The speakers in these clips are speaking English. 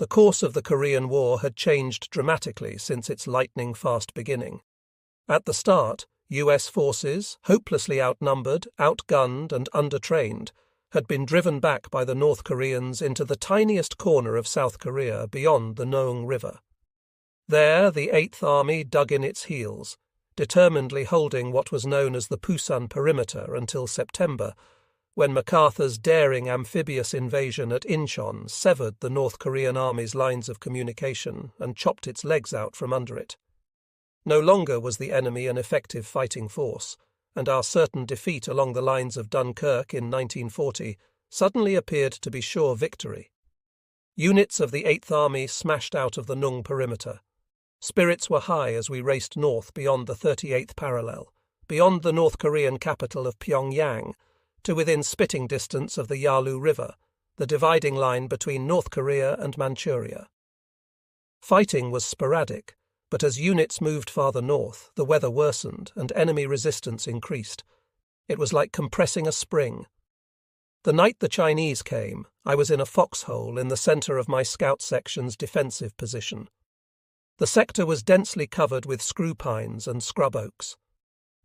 The course of the Korean War had changed dramatically since its lightning-fast beginning. At the start, US forces, hopelessly outnumbered, outgunned and undertrained, had been driven back by the North Koreans into the tiniest corner of South Korea beyond the Noong River. There, the Eighth Army dug in its heels, determinedly holding what was known as the Pusan perimeter until September, when MacArthur's daring amphibious invasion at Incheon severed the North Korean army's lines of communication and chopped its legs out from under it. No longer was the enemy an effective fighting force, and our certain defeat along the lines of Dunkirk in 1940 suddenly appeared to be sure victory. Units of the Eighth Army smashed out of the Noong perimeter. Spirits were high as we raced north beyond the 38th parallel, beyond the North Korean capital of Pyongyang, to within spitting distance of the Yalu River, the dividing line between North Korea and Manchuria. Fighting was sporadic, but as units moved farther north, the weather worsened and enemy resistance increased. It was like compressing a spring. The night the Chinese came, I was in a foxhole in the center of my scout section's defensive position. The sector was densely covered with screw pines and scrub oaks.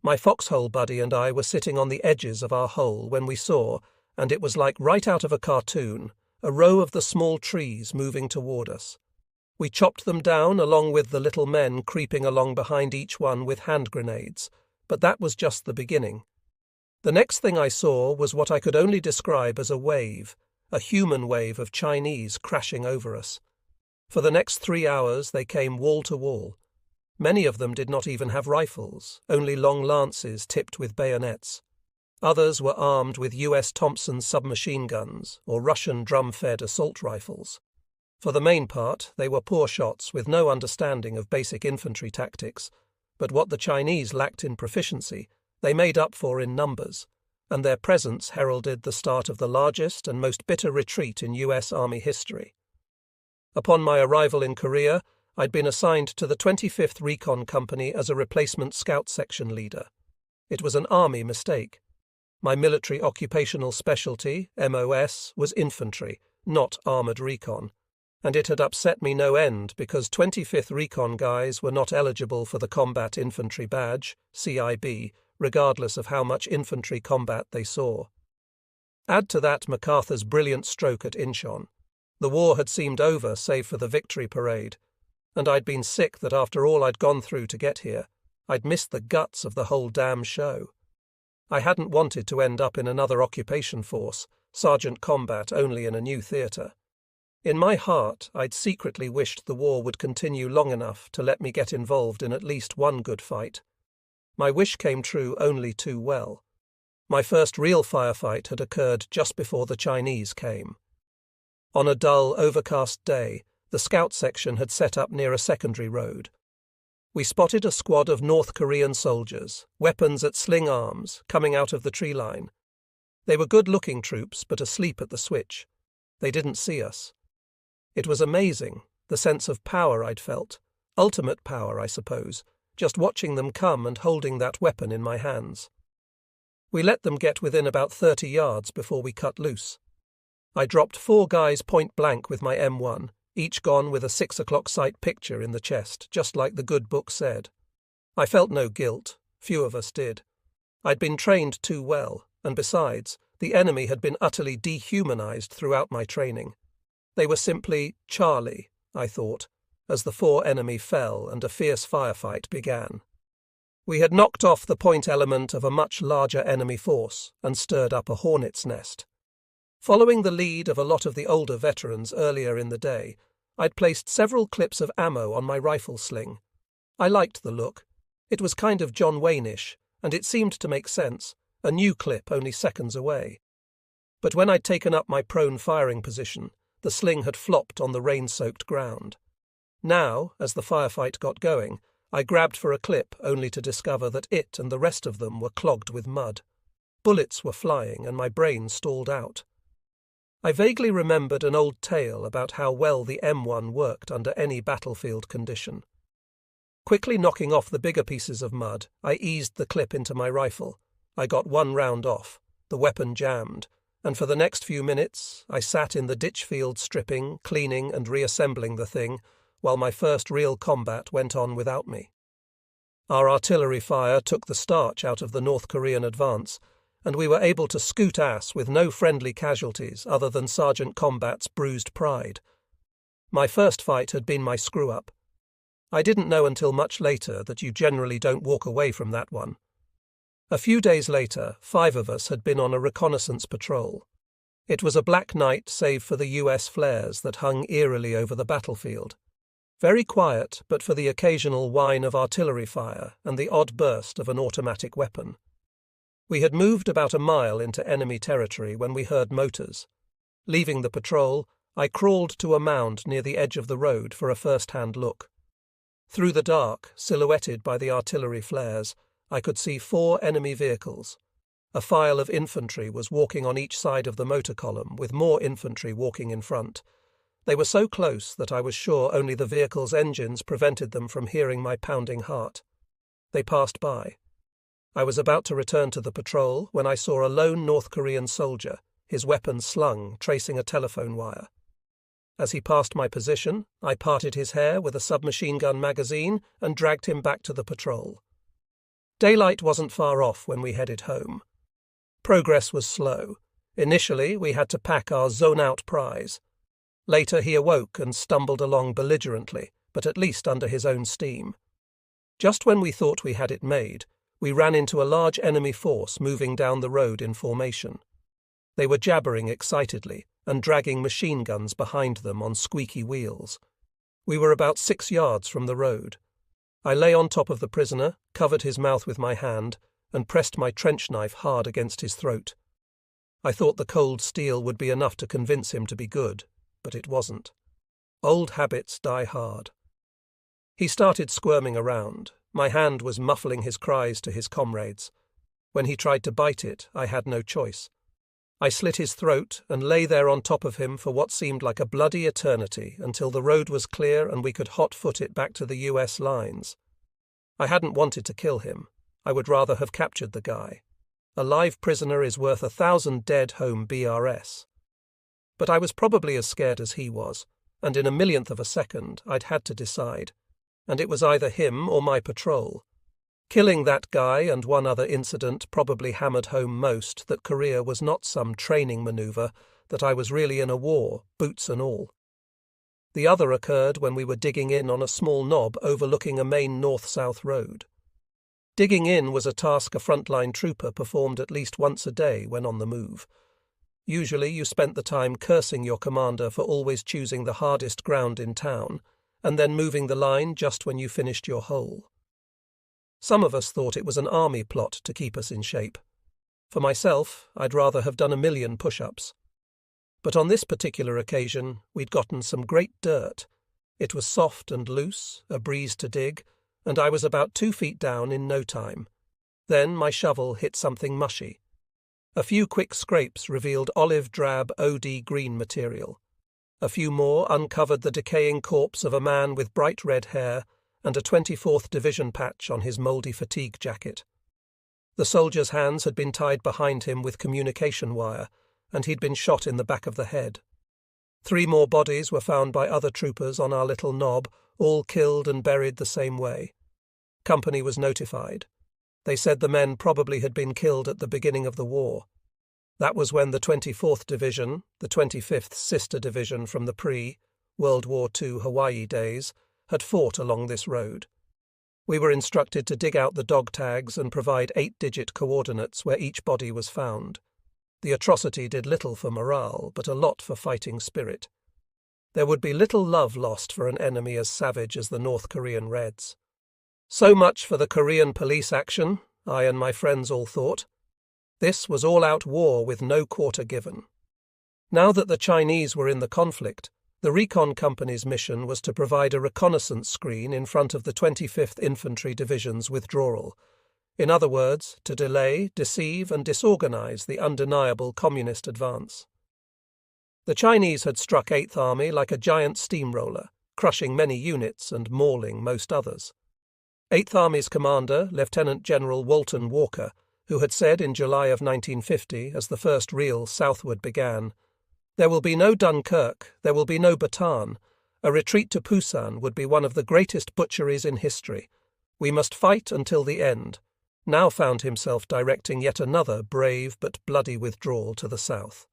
My foxhole buddy and I were sitting on the edges of our hole when we saw, and it was like right out of a cartoon, a row of the small trees moving toward us. We chopped them down along with the little men creeping along behind each one with hand grenades, but that was just the beginning. The next thing I saw was what I could only describe as a human wave of Chinese crashing over us. For the next 3 hours they came wall to wall. Many of them did not even have rifles, only long lances tipped with bayonets. Others were armed with US Thompson submachine guns or Russian drum-fed assault rifles. For the main part, they were poor shots with no understanding of basic infantry tactics, but what the Chinese lacked in proficiency, they made up for in numbers, and their presence heralded the start of the largest and most bitter retreat in US Army history. Upon my arrival in Korea, I'd been assigned to the 25th Recon Company as a replacement scout section leader. It was an Army mistake. My military occupational specialty, MOS, was infantry, not armoured recon, and it had upset me no end because 25th Recon guys were not eligible for the Combat Infantry Badge, CIB, regardless of how much infantry combat they saw. Add to that MacArthur's brilliant stroke at Incheon. The war had seemed over save for the victory parade, and I'd been sick that after all I'd gone through to get here, I'd missed the guts of the whole damn show. I hadn't wanted to end up in another occupation force, sergeant combat only in a new theatre. In my heart, I'd secretly wished the war would continue long enough to let me get involved in at least one good fight. My wish came true only too well. My first real firefight had occurred just before the Chinese came. On a dull, overcast day, the scout section had set up near a secondary road. We spotted a squad of North Korean soldiers, weapons at sling arms, coming out of the tree line. They were good-looking troops, but asleep at the switch. They didn't see us. It was amazing, the sense of power I'd felt, ultimate power, I suppose, just watching them come and holding that weapon in my hands. We let them get within about 30 yards before we cut loose. I dropped 4 guys point blank with my M1, each gone with a 6 o'clock sight picture in the chest, just like the good book said. I felt no guilt, few of us did. I'd been trained too well, and besides, the enemy had been utterly dehumanized throughout my training. They were simply Charlie, I thought, as the 4 enemy fell and a fierce firefight began. We had knocked off the point element of a much larger enemy force and stirred up a hornet's nest. Following the lead of a lot of the older veterans earlier in the day, I'd placed several clips of ammo on my rifle sling. I liked the look. It was kind of John Wayne-ish, and it seemed to make sense, a new clip only seconds away. But when I'd taken up my prone firing position, the sling had flopped on the rain-soaked ground. Now, as the firefight got going, I grabbed for a clip only to discover that it and the rest of them were clogged with mud. Bullets were flying and my brain stalled out. I vaguely remembered an old tale about how well the M1 worked under any battlefield condition. Quickly knocking off the bigger pieces of mud, I eased the clip into my rifle. I got 1 round off, the weapon jammed, and for the next few minutes I sat in the ditch field stripping, cleaning and reassembling the thing, while my first real combat went on without me. Our artillery fire took the starch out of the North Korean advance, and we were able to scoot ass with no friendly casualties other than Sergeant Combat's bruised pride. My first fight had been my screw-up. I didn't know until much later that you generally don't walk away from that one. A few days later, 5 of us had been on a reconnaissance patrol. It was a black night save for the US flares that hung eerily over the battlefield. Very quiet, but for the occasional whine of artillery fire and the odd burst of an automatic weapon. We had moved about a mile into enemy territory when we heard motors. Leaving the patrol, I crawled to a mound near the edge of the road for a first-hand look. Through the dark, silhouetted by the artillery flares, I could see 4 enemy vehicles. A file of infantry was walking on each side of the motor column, with more infantry walking in front. They were so close that I was sure only the vehicle's engines prevented them from hearing my pounding heart. They passed by. I was about to return to the patrol when I saw a lone North Korean soldier, his weapon slung, tracing a telephone wire. As he passed my position, I parted his hair with a submachine gun magazine and dragged him back to the patrol. Daylight wasn't far off when we headed home. Progress was slow. Initially, we had to pack our zone-out prize. Later he awoke and stumbled along belligerently, but at least under his own steam. Just when we thought we had it made, we ran into a large enemy force moving down the road in formation. They were jabbering excitedly and dragging machine guns behind them on squeaky wheels. We were about 6 yards from the road. I lay on top of the prisoner, covered his mouth with my hand, and pressed my trench knife hard against his throat. I thought the cold steel would be enough to convince him to be good, but it wasn't. Old habits die hard. He started squirming around. My hand was muffling his cries to his comrades. When he tried to bite it, I had no choice. I slit his throat and lay there on top of him for what seemed like a bloody eternity until the road was clear and we could hot-foot it back to the US lines. I hadn't wanted to kill him. I would rather have captured the guy. A live prisoner is worth 1,000 dead home BRS. But I was probably as scared as he was, and in a millionth of a second I'd had to decide. And it was either him or my patrol. Killing that guy and one other incident probably hammered home most that Korea was not some training maneuver, that I was really in a war, boots and all. The other occurred when we were digging in on a small knob overlooking a main north-south road. Digging in was a task a frontline trooper performed at least once a day when on the move. Usually you spent the time cursing your commander for always choosing the hardest ground in town, and then moving the line just when you finished your hole. Some of us thought it was an army plot to keep us in shape. For myself, I'd rather have done 1,000,000 push-ups. But on this particular occasion, we'd gotten some great dirt. It was soft and loose, a breeze to dig, and I was about 2 feet down in no time. Then my shovel hit something mushy. A few quick scrapes revealed olive-drab OD green material. A few more uncovered the decaying corpse of a man with bright red hair and a 24th Division patch on his mouldy fatigue jacket. The soldier's hands had been tied behind him with communication wire, and he'd been shot in the back of the head. 3 more bodies were found by other troopers on our little knob, all killed and buried the same way. Company was notified. They said the men probably had been killed at the beginning of the war. That was when the 24th Division, the 25th sister division from the pre-World War II Hawaii days, had fought along this road. We were instructed to dig out the dog tags and provide 8-digit coordinates where each body was found. The atrocity did little for morale, but a lot for fighting spirit. There would be little love lost for an enemy as savage as the North Korean Reds. So much for the Korean police action, I and my friends all thought. This was all-out war with no quarter given. Now that the Chinese were in the conflict, the Recon Company's mission was to provide a reconnaissance screen in front of the 25th Infantry Division's withdrawal. In other words, to delay, deceive and disorganize the undeniable communist advance. The Chinese had struck 8th Army like a giant steamroller, crushing many units and mauling most others. 8th Army's commander, Lieutenant General Walton Walker, who had said in July of 1950, as the first real southward began, "There will be no Dunkirk, there will be no Bataan. A retreat to Busan would be one of the greatest butcheries in history. We must fight until the end," now found himself directing yet another brave but bloody withdrawal to the south.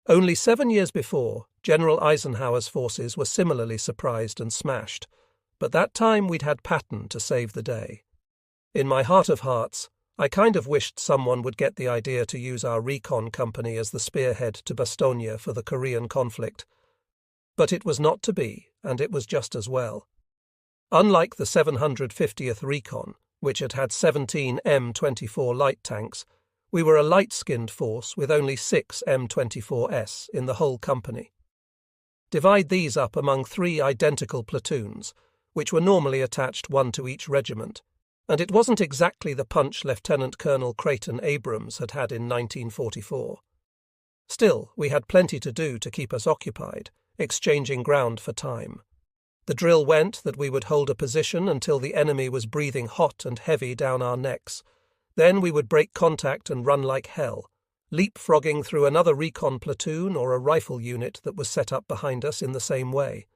Only 7 years before, General Eisenhower's forces were similarly surprised and smashed, but that time we'd had Patton to save the day. In my heart of hearts, I kind of wished someone would get the idea to use our recon company as the spearhead to Bastogne for the Korean conflict. But it was not to be, and it was just as well. Unlike the 750th Recon, which had had 17 M24 light tanks, we were a light-skinned force with only 6 M24S in the whole company. Divide these up among 3 identical platoons, which were normally attached one to each regiment, and it wasn't exactly the punch Lieutenant Colonel Creighton Abrams had had in 1944. Still, we had plenty to do to keep us occupied, exchanging ground for time. The drill went that we would hold a position until the enemy was breathing hot and heavy down our necks. Then we would break contact and run like hell, leapfrogging through another recon platoon or a rifle unit that was set up behind us in the same way.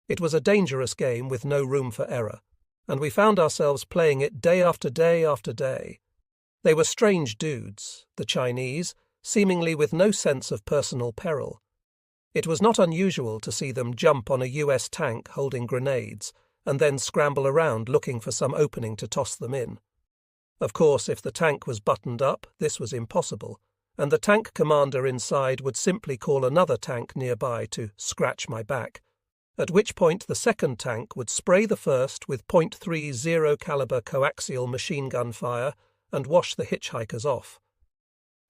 It was a dangerous game with no room for error, and we found ourselves playing it day after day after day. They were strange dudes, the Chinese, seemingly with no sense of personal peril. It was not unusual to see them jump on a US tank holding grenades and then scramble around looking for some opening to toss them in. Of course, if the tank was buttoned up, this was impossible, and the tank commander inside would simply call another tank nearby to scratch my back, at which point the second tank would spray the first with .30 caliber coaxial machine gun fire and wash the hitchhikers off.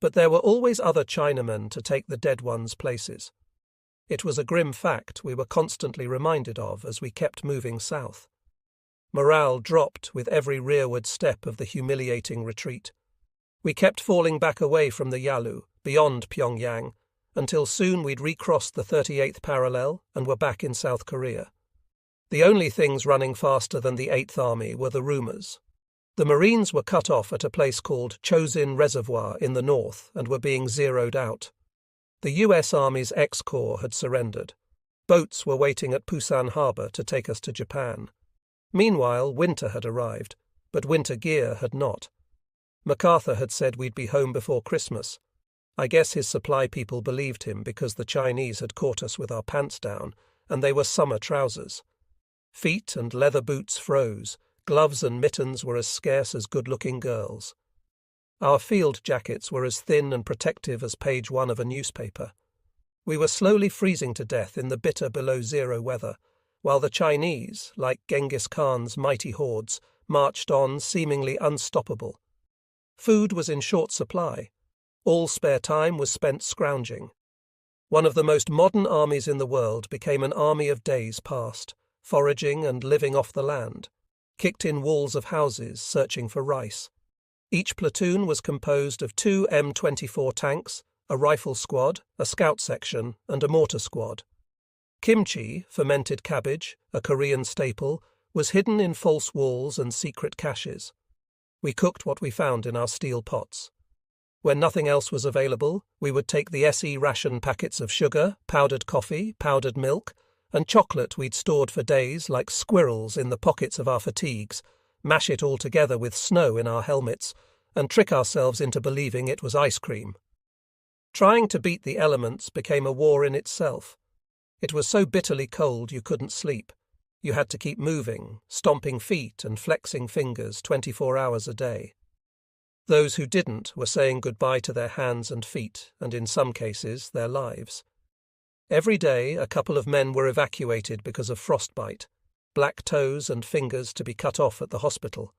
But there were always other Chinamen to take the dead ones' places. It was a grim fact we were constantly reminded of as we kept moving south. Morale dropped with every rearward step of the humiliating retreat. We kept falling back away from the Yalu, beyond Pyongyang, until soon we'd recrossed the 38th parallel and were back in South Korea. The only things running faster than the 8th Army were the rumors. The Marines were cut off at a place called Chosin Reservoir in the north and were being zeroed out. The US Army's X-Corps had surrendered. Boats were waiting at Busan Harbor to take us to Japan. Meanwhile, winter had arrived, but winter gear had not. MacArthur had said we'd be home before Christmas. I guess his supply people believed him because the Chinese had caught us with our pants down, and they were summer trousers. Feet and leather boots froze, gloves and mittens were as scarce as good-looking girls. Our field jackets were as thin and protective as page 1 of a newspaper. We were slowly freezing to death in the bitter below-zero weather, while the Chinese, like Genghis Khan's mighty hordes, marched on seemingly unstoppable. Food was in short supply. All spare time was spent scrounging. One of the most modern armies in the world became an army of days past, foraging and living off the land, kicked in walls of houses searching for rice. Each platoon was composed of 2 M24 tanks, a rifle squad, a scout section, and a mortar squad. Kimchi, fermented cabbage, a Korean staple, was hidden in false walls and secret caches. We cooked what we found in our steel pots. When nothing else was available, we would take the SE ration packets of sugar, powdered coffee, powdered milk, and chocolate we'd stored for days like squirrels in the pockets of our fatigues, mash it all together with snow in our helmets, and trick ourselves into believing it was ice cream. Trying to beat the elements became a war in itself. It was so bitterly cold you couldn't sleep. You had to keep moving, stomping feet and flexing fingers 24 hours a day. Those who didn't were saying goodbye to their hands and feet, and in some cases, their lives. Every day, a couple of men were evacuated because of frostbite, black toes and fingers to be cut off at the hospital.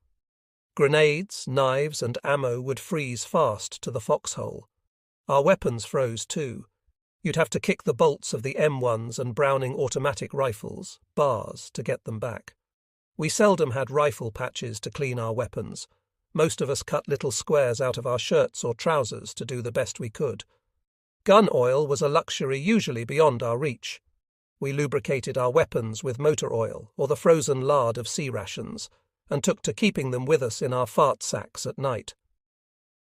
Grenades, knives, and ammo would freeze fast to the foxhole. Our weapons froze too. You'd have to kick the bolts of the M1s and Browning automatic rifles, bars, to get them back. We seldom had rifle patches to clean our weapons. Most of us cut little squares out of our shirts or trousers to do the best we could. Gun oil was a luxury usually beyond our reach. We lubricated our weapons with motor oil or the frozen lard of sea rations, and took to keeping them with us in our fart sacks at night.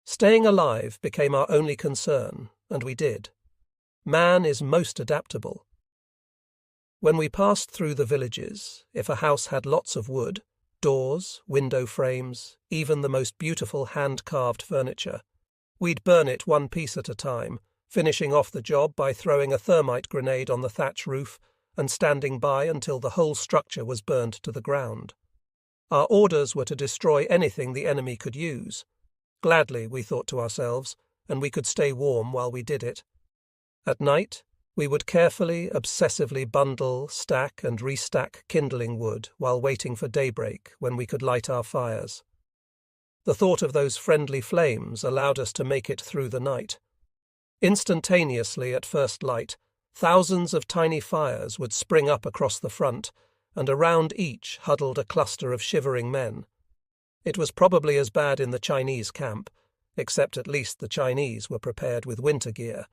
Staying alive became our only concern, and we did. Man is most adaptable. When we passed through the villages, if a house had lots of wood, doors, window frames, even the most beautiful hand-carved furniture, we'd burn it one piece at a time, finishing off the job by throwing a thermite grenade on the thatch roof and standing by until the whole structure was burned to the ground. Our orders were to destroy anything the enemy could use. Gladly, we thought to ourselves, and we could stay warm while we did it. At night, we would carefully, obsessively bundle, stack and restack kindling wood while waiting for daybreak when we could light our fires. The thought of those friendly flames allowed us to make it through the night. Instantaneously at first light, thousands of tiny fires would spring up across the front, and around each huddled a cluster of shivering men. It was probably as bad in the Chinese camp, except at least the Chinese were prepared with winter gear,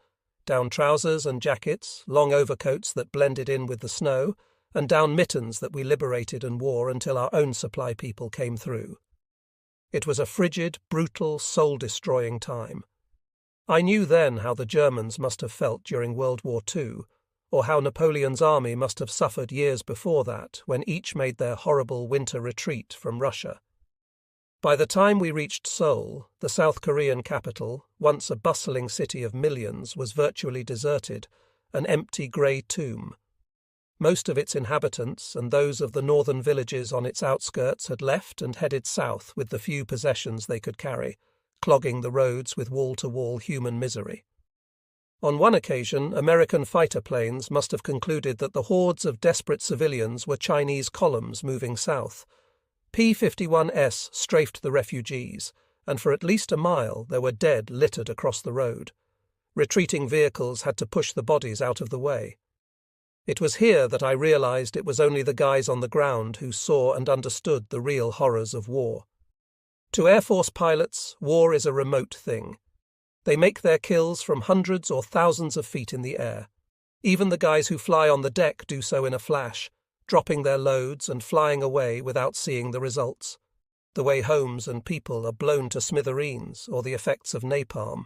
down trousers and jackets, long overcoats that blended in with the snow, and down mittens that we liberated and wore until our own supply people came through. It was a frigid, brutal, soul-destroying time. I knew then how the Germans must have felt during World War II, or how Napoleon's army must have suffered years before that, when each made their horrible winter retreat from Russia. By the time we reached Seoul, the South Korean capital, once a bustling city of millions, was virtually deserted, an empty grey tomb. Most of its inhabitants and those of the northern villages on its outskirts had left and headed south with the few possessions they could carry, clogging the roads with wall-to-wall human misery. On one occasion, American fighter planes must have concluded that the hordes of desperate civilians were Chinese columns moving south. P-51S strafed the refugees, and for at least a mile there were dead littered across the road. Retreating vehicles had to push the bodies out of the way. It was here that I realized it was only the guys on the ground who saw and understood the real horrors of war. To Air Force pilots, war is a remote thing. They make their kills from hundreds or thousands of feet in the air. Even the guys who fly on the deck do so in a flash, dropping their loads and flying away without seeing the results. The way homes and people are blown to smithereens or the effects of napalm.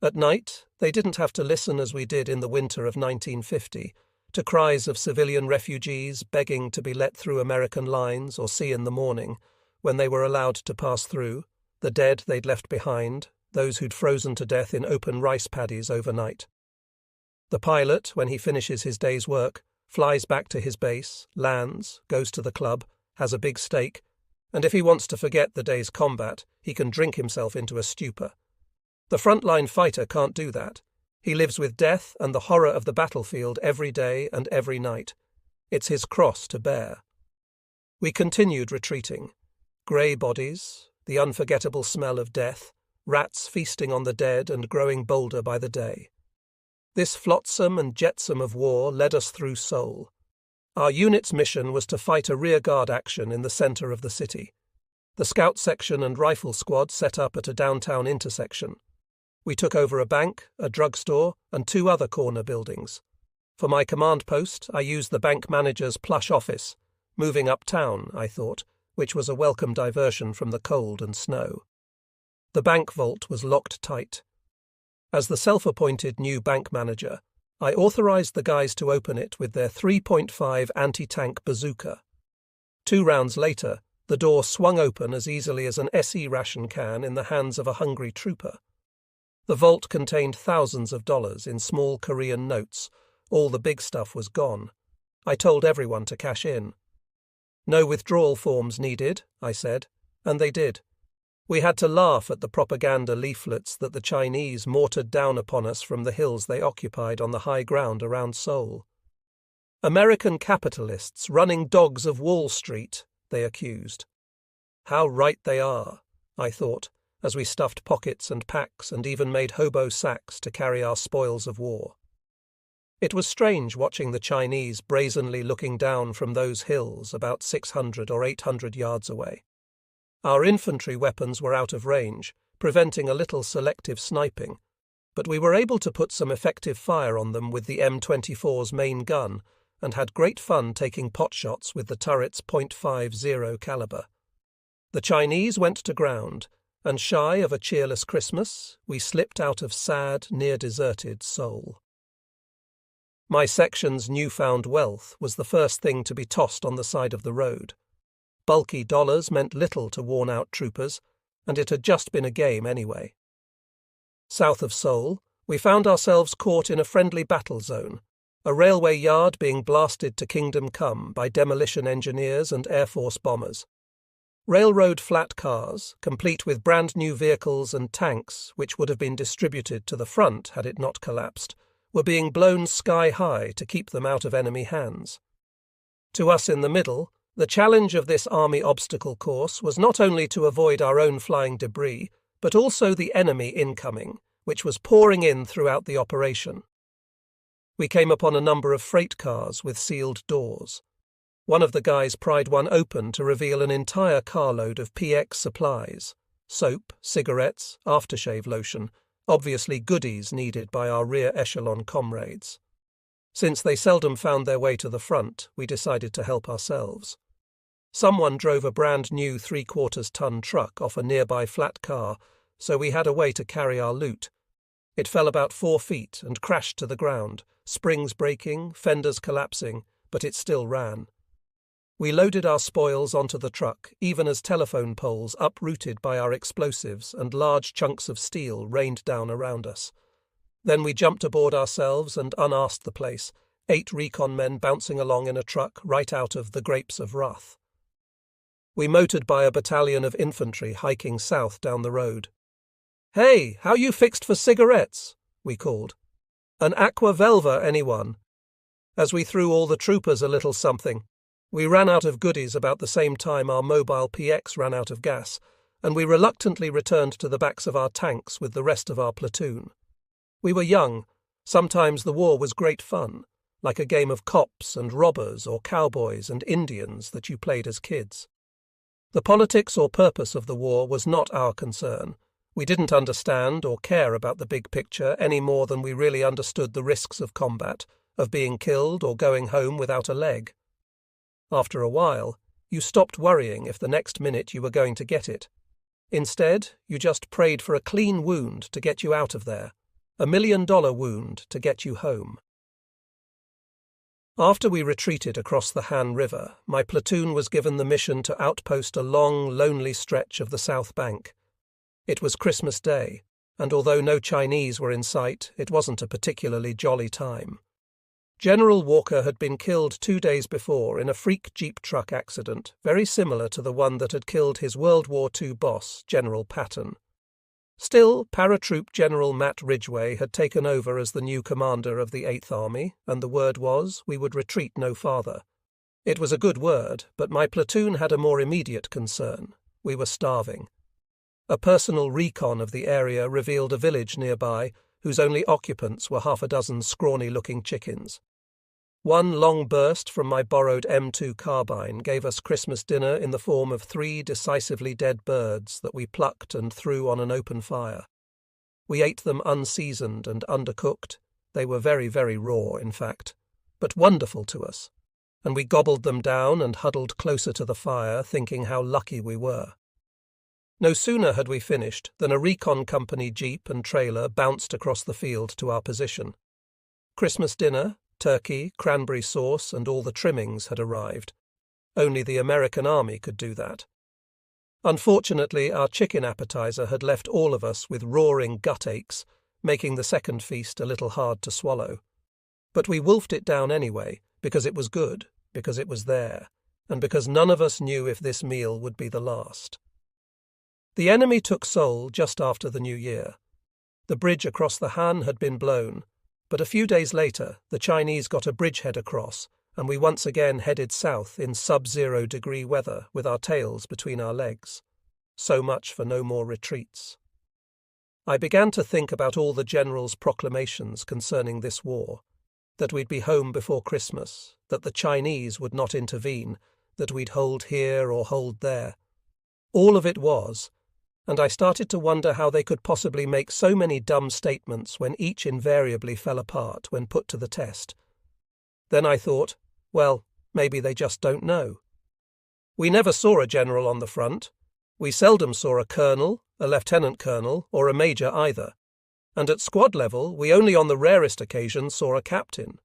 At night, they didn't have to listen as we did in the winter of 1950, to cries of civilian refugees begging to be let through American lines or see in the morning, when they were allowed to pass through, the dead they'd left behind, those who'd frozen to death in open rice paddies overnight. The pilot, when he finishes his day's work, flies back to his base, lands, goes to the club, has a big steak, and if he wants to forget the day's combat, he can drink himself into a stupor. The frontline fighter can't do that. He lives with death and the horror of the battlefield every day and every night. It's his cross to bear. We continued retreating. Grey bodies, the unforgettable smell of death, rats feasting on the dead and growing bolder by the day. This flotsam and jetsam of war led us through Seoul. Our unit's mission was to fight a rearguard action in the centre of the city. The scout section and rifle squad set up at a downtown intersection. We took over a bank, a drugstore, and 2 other corner buildings. For my command post, I used the bank manager's plush office, moving uptown, I thought, which was a welcome diversion from the cold and snow. The bank vault was locked tight. As the self-appointed new bank manager, I authorized the guys to open it with their 3.5 anti-tank bazooka. 2 rounds later, the door swung open as easily as an SE ration can in the hands of a hungry trooper. The vault contained thousands of dollars in small Korean notes. All the big stuff was gone. I told everyone to cash in. No withdrawal forms needed, I said, and they did. We had to laugh at the propaganda leaflets that the Chinese mortared down upon us from the hills they occupied on the high ground around Seoul. American capitalists running dogs of Wall Street, they accused. How right they are, I thought, as we stuffed pockets and packs and even made hobo sacks to carry our spoils of war. It was strange watching the Chinese brazenly looking down from those hills about 600 or 800 yards away. Our infantry weapons were out of range, preventing a little selective sniping, but we were able to put some effective fire on them with the M24's main gun and had great fun taking potshots with the turret's .50 caliber. The Chinese went to ground, and shy of a cheerless Christmas, we slipped out of sad, near-deserted Seoul. My section's newfound wealth was the first thing to be tossed on the side of the road. Bulky dollars meant little to worn-out troopers, and it had just been a game anyway. South of Seoul, we found ourselves caught in a friendly battle zone, a railway yard being blasted to kingdom come by demolition engineers and Air Force bombers. Railroad flat cars, complete with brand-new vehicles and tanks which would have been distributed to the front had it not collapsed, were being blown sky-high to keep them out of enemy hands. To us in the middle, the challenge of this army obstacle course was not only to avoid our own flying debris, but also the enemy incoming, which was pouring in throughout the operation. We came upon a number of freight cars with sealed doors. One of the guys pried one open to reveal an entire carload of PX supplies, soap, cigarettes, aftershave lotion, obviously goodies needed by our rear echelon comrades. Since they seldom found their way to the front, we decided to help ourselves. Someone drove a brand-new 3/4-ton truck off a nearby flat car, so we had a way to carry our loot. It fell about 4 feet and crashed to the ground, springs breaking, fenders collapsing, but it still ran. We loaded our spoils onto the truck, even as telephone poles uprooted by our explosives and large chunks of steel rained down around us. Then we jumped aboard ourselves and unasked the place, 8 recon men bouncing along in a truck right out of the Grapes of Wrath. We motored by a battalion of infantry hiking south down the road. "Hey, how you fixed for cigarettes?" we called. "An aqua velva, anyone?" As we threw all the troopers a little something. We ran out of goodies about the same time our mobile PX ran out of gas, and we reluctantly returned to the backs of our tanks with the rest of our platoon. We were young. Sometimes the war was great fun, like a game of cops and robbers or cowboys and Indians that you played as kids. The politics or purpose of the war was not our concern. We didn't understand or care about the big picture any more than we really understood the risks of combat, of being killed or going home without a leg. After a while, you stopped worrying if the next minute you were going to get it. Instead, you just prayed for a clean wound to get you out of there, $1 million wound to get you home. After we retreated across the Han River, my platoon was given the mission to outpost a long, lonely stretch of the South Bank. It was Christmas Day, and although no Chinese were in sight, it wasn't a particularly jolly time. General Walker had been killed 2 days before in a freak jeep truck accident, very similar to the one that had killed his World War II boss, General Patton. Still, Paratroop General Matt Ridgway had taken over as the new commander of the 8th Army, and the word was we would retreat no farther. It was a good word, but my platoon had a more immediate concern. We were starving. A personal recon of the area revealed a village nearby whose only occupants were 6 scrawny-looking chickens. One long burst from my borrowed M.2 carbine gave us Christmas dinner in the form of 3 decisively dead birds that we plucked and threw on an open fire. We ate them unseasoned and undercooked. They were very, very raw, in fact, but wonderful to us, and we gobbled them down and huddled closer to the fire, thinking how lucky we were. No sooner had we finished than a recon company jeep and trailer bounced across the field to our position. Christmas dinner, turkey, cranberry sauce, and all the trimmings had arrived. Only the American Army could do that. Unfortunately, our chicken appetizer had left all of us with roaring gut aches, making the second feast a little hard to swallow. But we wolfed it down anyway, because it was good, because it was there, and because none of us knew if this meal would be the last. The enemy took Seoul just after the New Year. The bridge across the Han had been blown, but a few days later the Chinese got a bridgehead across, and we once again headed south in sub-0 degree weather with our tails between our legs. So much for no more retreats. I began to think about all the generals' proclamations concerning this war, that we'd be home before Christmas, that the Chinese would not intervene, that we'd hold here or hold there. All of it was, and I started to wonder how they could possibly make so many dumb statements when each invariably fell apart when put to the test. Then I thought, well, maybe they just don't know. We never saw a general on the front. We seldom saw a colonel, a lieutenant colonel, or a major either, and at squad level we only on the rarest occasions saw a captain.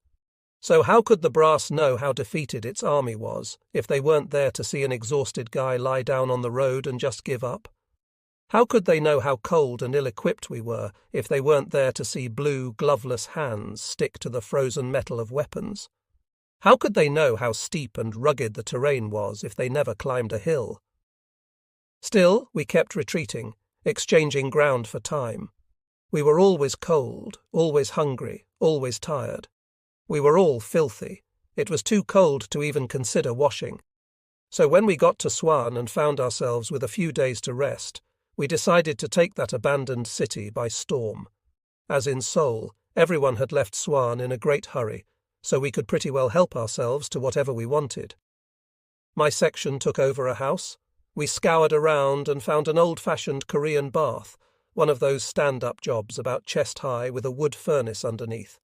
So how could the brass know how defeated its army was if they weren't there to see an exhausted guy lie down on the road and just give up? How could they know how cold and ill-equipped we were if they weren't there to see blue, gloveless hands stick to the frozen metal of weapons? How could they know how steep and rugged the terrain was if they never climbed a hill? Still, we kept retreating, exchanging ground for time. We were always cold, always hungry, always tired. We were all filthy. It was too cold to even consider washing. So when we got to Swan and found ourselves with a few days to rest, we decided to take that abandoned city by storm. As in Seoul, everyone had left Swan in a great hurry, so we could pretty well help ourselves to whatever we wanted. My section took over a house. We scoured around and found an old-fashioned Korean bath, one of those stand-up jobs about chest-high with a wood furnace underneath.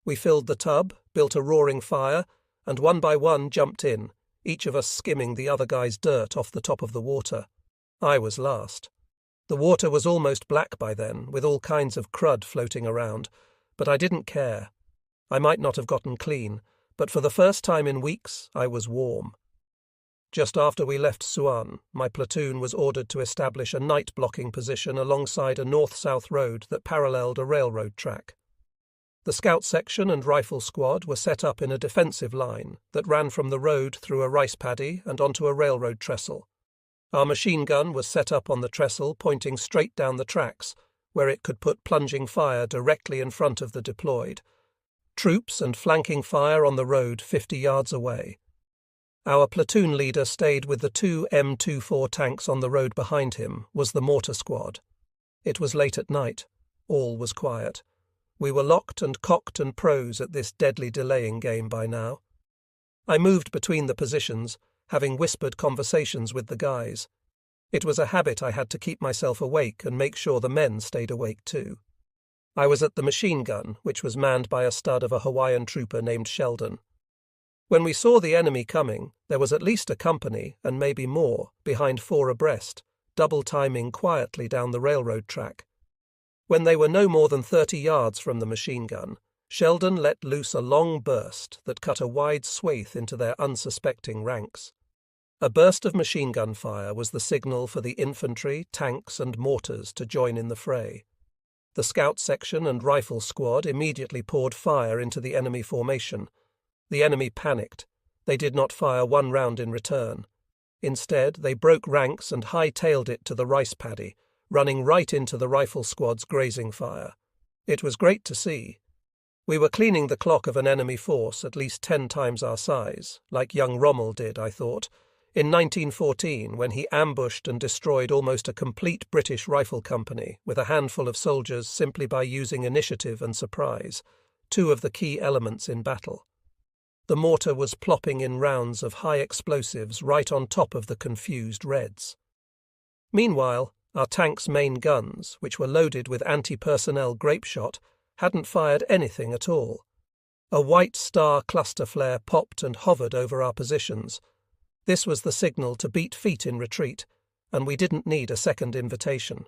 We filled the tub, built a roaring fire, and one by one jumped in, each of us skimming the other guy's dirt off the top of the water. I was last. The water was almost black by then, with all kinds of crud floating around, but I didn't care. I might not have gotten clean, but for the first time in weeks I was warm. Just after we left Suan, my platoon was ordered to establish a night-blocking position alongside a north-south road that paralleled a railroad track. The scout section and rifle squad were set up in a defensive line that ran from the road through a rice paddy and onto a railroad trestle. Our machine gun was set up on the trestle pointing straight down the tracks, where it could put plunging fire directly in front of the deployed. Troops and flanking fire on the road 50 yards away. Our platoon leader stayed with the 2 M24 tanks on the road behind him, was the mortar squad. It was late at night. All was quiet. We were locked and cocked and pros at this deadly delaying game by now. I moved between the positions, having whispered conversations with the guys. It was a habit I had to keep myself awake and make sure the men stayed awake too. I was at the machine gun, which was manned by a stud of a Hawaiian trooper named Sheldon. When we saw the enemy coming, there was at least a company, and maybe more, behind 4 abreast, double-timing quietly down the railroad track. When they were no more than 30 yards from the machine gun, Sheldon let loose a long burst that cut a wide swathe into their unsuspecting ranks. A burst of machine gun fire was the signal for the infantry, tanks, and mortars to join in the fray. The scout section and rifle squad immediately poured fire into the enemy formation. The enemy panicked. They did not fire one round in return. Instead, they broke ranks and high-tailed it to the rice paddy, running right into the rifle squad's grazing fire. It was great to see. We were cleaning the clock of an enemy force at least 10 times our size, like young Rommel did, I thought, in 1914 when he ambushed and destroyed almost a complete British rifle company with a handful of soldiers simply by using initiative and surprise, 2 of the key elements in battle. The mortar was plopping in rounds of high explosives right on top of the confused Reds. Meanwhile, our tanks' main guns, which were loaded with anti-personnel grape shot, hadn't fired anything at all. A white star cluster flare popped and hovered over our positions. This was the signal to beat feet in retreat, and we didn't need a second invitation.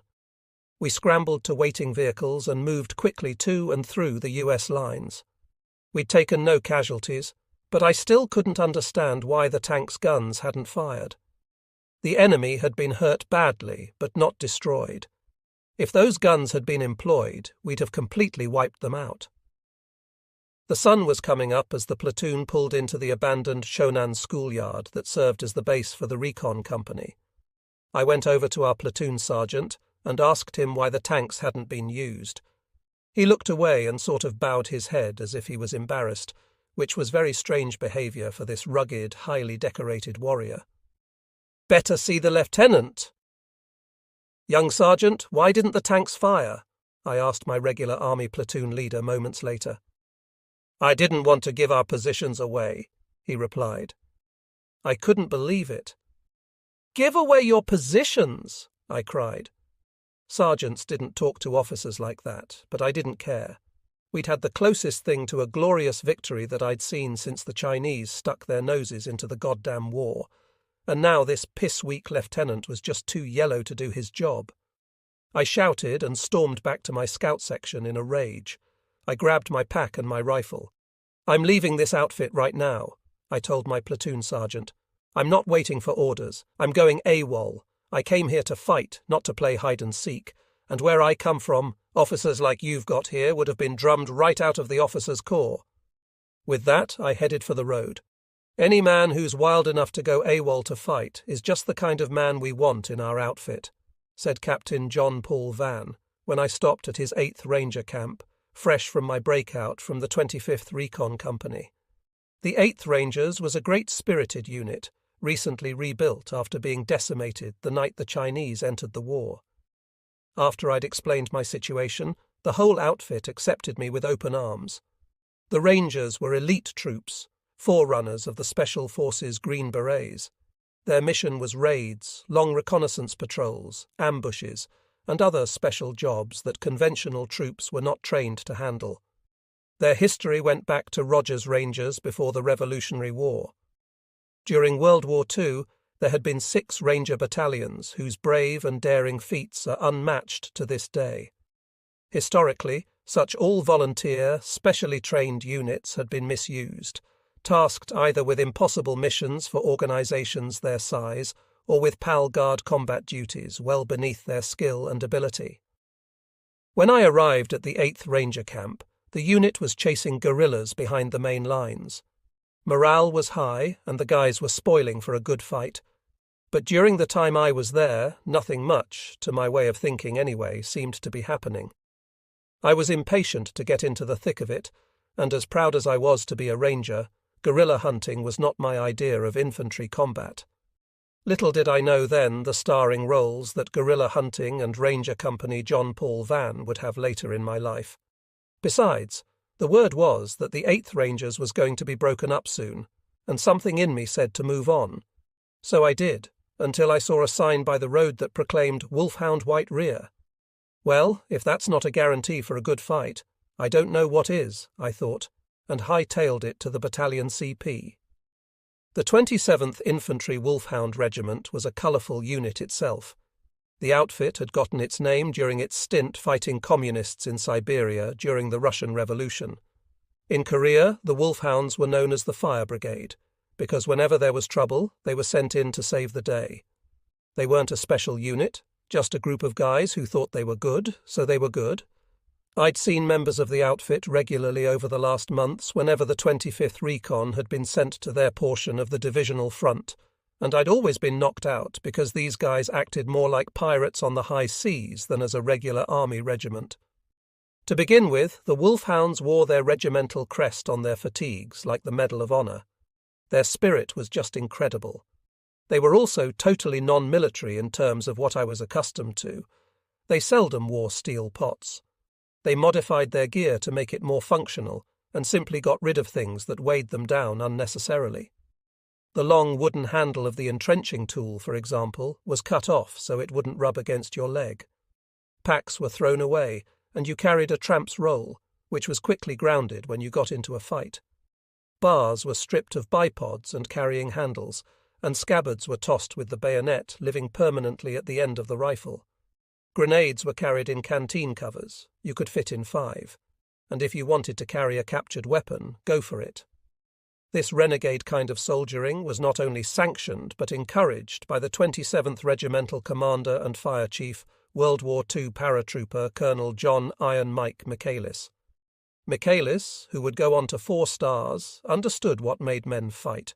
We scrambled to waiting vehicles and moved quickly to and through the US lines. We'd taken no casualties, but I still couldn't understand why the tanks' guns hadn't fired. The enemy had been hurt badly, but not destroyed. If those guns had been employed, we'd have completely wiped them out. The sun was coming up as the platoon pulled into the abandoned Shonan schoolyard that served as the base for the recon company. I went over to our platoon sergeant and asked him why the tanks hadn't been used. He looked away and sort of bowed his head as if he was embarrassed, which was very strange behaviour for this rugged, highly decorated warrior. "Better see the lieutenant." "Young sergeant, why didn't the tanks fire?" I asked my regular army platoon leader moments later. "I didn't want to give our positions away," he replied. I couldn't believe it. "Give away your positions!" I cried. Sergeants didn't talk to officers like that, but I didn't care. We'd had the closest thing to a glorious victory that I'd seen since the Chinese stuck their noses into the goddamn war. and now this piss-weak lieutenant was just too yellow to do his job. I shouted and stormed back to my scout section in a rage. I grabbed my pack and my rifle. "I'm leaving this outfit right now," I told my platoon sergeant. "I'm not waiting for orders. I'm going AWOL. I came here to fight, not to play hide-and-seek. And where I come from, officers like you've got here would have been drummed right out of the officers' corps." With that, I headed for the road. Any man who's wild enough to go AWOL to fight is just the kind of man we want in our outfit, said Captain John Paul Vann when I stopped at his 8th Ranger camp, fresh from my breakout from the 25th Recon Company. The 8th Rangers was a great spirited unit, recently rebuilt after being decimated the night the Chinese entered the war. After I'd explained my situation, the whole outfit accepted me with open arms. The Rangers were elite troops, forerunners of the Special Forces Green Berets. Their mission was raids, long reconnaissance patrols, ambushes, and other special jobs that conventional troops were not trained to handle. Their history went back to Rogers Rangers before the Revolutionary War. During World War II, there had been 6 Ranger battalions whose brave and daring feats are unmatched to this day. Historically, such all-volunteer, specially trained units had been misused, tasked either with impossible missions for organizations their size or with PAL Guard combat duties well beneath their skill and ability. When I arrived at the 8th Ranger Camp, the unit was chasing guerrillas behind the main lines. Morale was high, and the guys were spoiling for a good fight. But during the time I was there, nothing much, to my way of thinking anyway, seemed to be happening. I was impatient to get into the thick of it, and as proud as I was to be a ranger, guerrilla hunting was not my idea of infantry combat. Little did I know then the starring roles that guerrilla hunting and Ranger Company John Paul Vann would have later in my life. Besides, the word was that the 8th Rangers was going to be broken up soon, and something in me said to move on. So I did, until I saw a sign by the road that proclaimed Wolfhound White Rear. Well, if that's not a guarantee for a good fight, I don't know what is, I thought, and hightailed it to the battalion CP. The 27th Infantry Wolfhound Regiment was a colourful unit itself. The outfit had gotten its name during its stint fighting communists in Siberia during the Russian Revolution. In Korea, the Wolfhounds were known as the Fire Brigade, because whenever there was trouble, they were sent in to save the day. They weren't a special unit, just a group of guys who thought they were good, so they were good. I'd seen members of the outfit regularly over the last months whenever the 25th Recon had been sent to their portion of the divisional front, and I'd always been knocked out because these guys acted more like pirates on the high seas than as a regular army regiment. To begin with, the Wolfhounds wore their regimental crest on their fatigues like the Medal of Honor. Their spirit was just incredible. They were also totally non-military in terms of what I was accustomed to. They seldom wore steel pots. They modified their gear to make it more functional and simply got rid of things that weighed them down unnecessarily. The long wooden handle of the entrenching tool, for example, was cut off so it wouldn't rub against your leg. Packs were thrown away, and you carried a tramp's roll, which was quickly grounded when you got into a fight. Bars were stripped of bipods and carrying handles, and scabbards were tossed with the bayonet living permanently at the end of the rifle. Grenades were carried in canteen covers. You could fit in 5. And if you wanted to carry a captured weapon, go for it. This renegade kind of soldiering was not only sanctioned but encouraged by the 27th Regimental Commander and Fire Chief, World War II paratrooper Colonel John Iron Mike Michaelis. Michaelis, who would go on to 4 stars, understood what made men fight.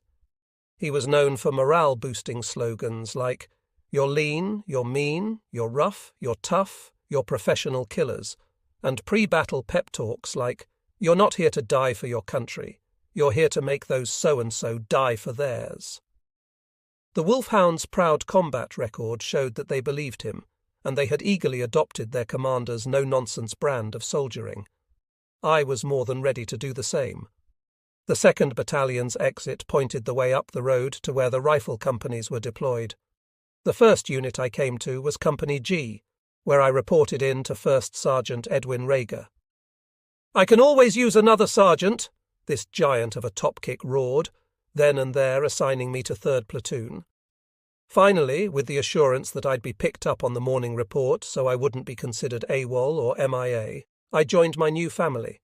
He was known for morale-boosting slogans like, "You're lean, you're mean, you're rough, you're tough, you're professional killers," and pre-battle pep talks like, "You're not here to die for your country, you're here to make those so-and-so die for theirs." The Wolfhounds' proud combat record showed that they believed him, and they had eagerly adopted their commander's no-nonsense brand of soldiering. I was more than ready to do the same. The 2nd Battalion's exit pointed the way up the road to where the rifle companies were deployed. The first unit I came to was Company G, where I reported in to 1st Sergeant Edwin Rager. "I can always use another sergeant," this giant of a top-kick roared, then and there assigning me to 3rd Platoon. Finally, with the assurance that I'd be picked up on the morning report so I wouldn't be considered AWOL or MIA, I joined my new family.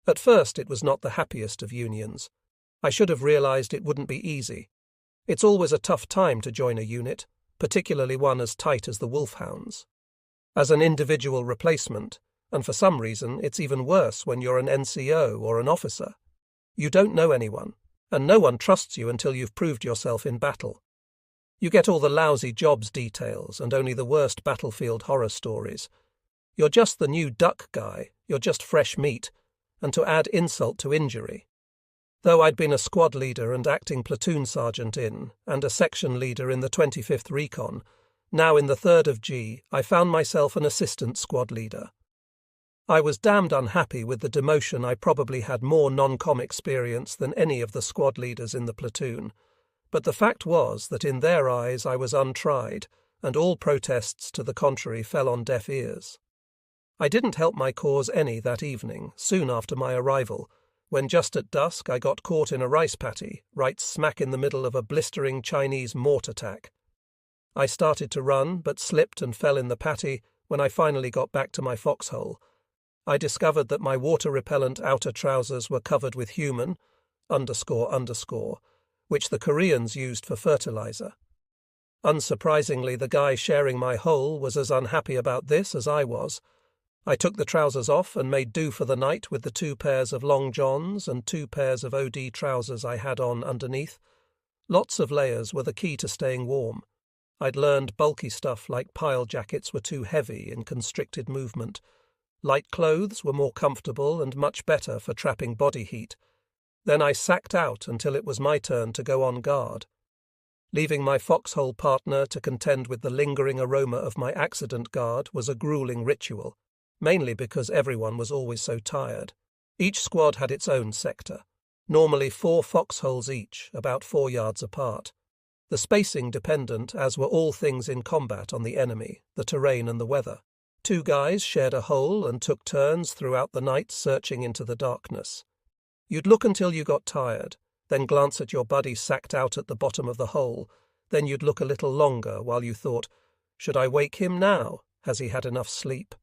At first it was not the happiest of unions. I should have realized it wouldn't be easy. It's always a tough time to join a unit, particularly one as tight as the Wolfhounds. As an individual replacement, and for some reason it's even worse when you're an NCO or an officer. You don't know anyone, and no one trusts you until you've proved yourself in battle. You get all the lousy jobs details and only the worst battlefield horror stories. You're just the new duck guy, you're just fresh meat, and to add insult to injury. Though I'd been a squad leader and acting platoon sergeant in, and a section leader in the 25th Recon, now in the 3rd of G, I found myself an assistant squad leader. I was damned unhappy with the demotion. I probably had more non-com experience than any of the squad leaders in the platoon, but the fact was that in their eyes I was untried, and all protests to the contrary fell on deaf ears. I didn't help my cause any that evening, soon after my arrival, when just at dusk I got caught in a rice paddy, right smack in the middle of a blistering Chinese mortar attack. I started to run, but slipped and fell in the patty. When I finally got back to my foxhole, I discovered that my water-repellent outer trousers were covered with human, __, which the Koreans used for fertilizer. Unsurprisingly, the guy sharing my hole was as unhappy about this as I was. I took the trousers off and made do for the night with the 2 pairs of long johns and 2 pairs of OD trousers I had on underneath. Lots of layers were the key to staying warm. I'd learned bulky stuff like pile jackets were too heavy in constricted movement. Light clothes were more comfortable and much better for trapping body heat. Then I sacked out until it was my turn to go on guard. Leaving my foxhole partner to contend with the lingering aroma of my accident guard was a grueling ritual, mainly because everyone was always so tired. Each squad had its own sector, normally 4 foxholes each, about 4 yards apart. The spacing dependent, as were all things in combat on the enemy, the terrain and the weather. 2 guys shared a hole and took turns throughout the night searching into the darkness. You'd look until you got tired, then glance at your buddy sacked out at the bottom of the hole. Then you'd look a little longer while you thought, should I wake him now? Has he had enough sleep?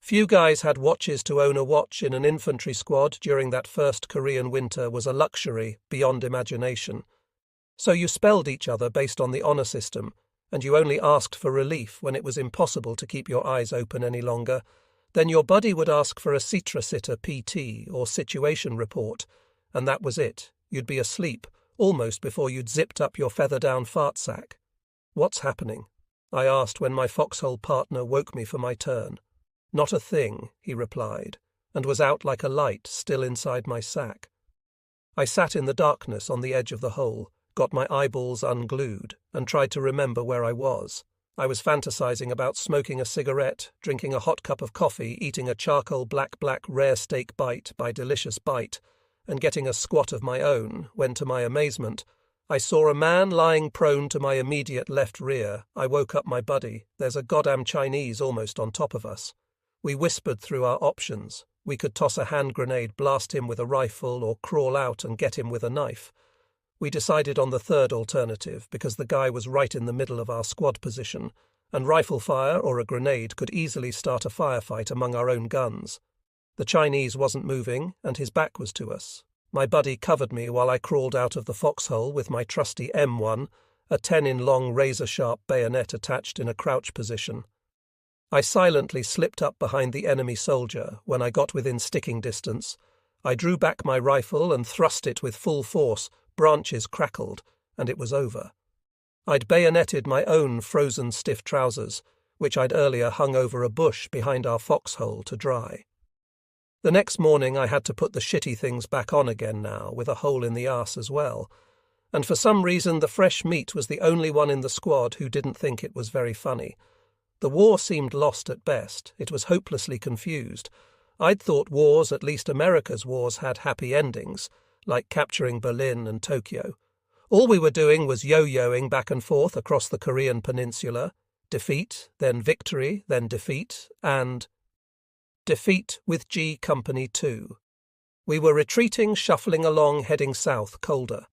Few guys had watches. To own a watch in an infantry squad during that first Korean winter was a luxury beyond imagination. So you spelled each other based on the honor system, and you only asked for relief when it was impossible to keep your eyes open any longer. Then your buddy would ask for a Sitter PT or situation report, and that was it. You'd be asleep, almost before you'd zipped up your feather-down fart sack. What's happening? I asked when my foxhole partner woke me for my turn. Not a thing, he replied, and was out like a light, still inside my sack. I sat in the darkness on the edge of the hole, got my eyeballs unglued, and tried to remember where I was. I was fantasizing about smoking a cigarette, drinking a hot cup of coffee, eating a charcoal black rare steak bite by Delicious Bite, and getting a squat of my own, when to my amazement, I saw a man lying prone to my immediate left rear. I woke up my buddy. There's a goddamn Chinese almost on top of us. We whispered through our options. We could toss a hand grenade, blast him with a rifle, or crawl out and get him with a knife. We decided on the third alternative because the guy was right in the middle of our squad position, and rifle fire or a grenade could easily start a firefight among our own guns. The Chinese wasn't moving, and his back was to us. My buddy covered me while I crawled out of the foxhole with my trusty M1, a 10-in-long razor-sharp bayonet attached in a crouch position. I silently slipped up behind the enemy soldier. When I got within sticking distance, I drew back my rifle and thrust it with full force. Branches crackled, and it was over. I'd bayoneted my own frozen stiff trousers, which I'd earlier hung over a bush behind our foxhole to dry. The next morning I had to put the shitty things back on again now, with a hole in the arse as well, and for some reason the fresh meat was the only one in the squad who didn't think it was very funny. The war seemed lost at best. It was hopelessly confused. I'd thought wars, at least America's wars, had happy endings, like capturing Berlin and Tokyo. All we were doing was yo-yoing back and forth across the Korean peninsula, defeat, then victory, then defeat, and defeat with G Company 2. We were retreating, shuffling along, heading south, colder.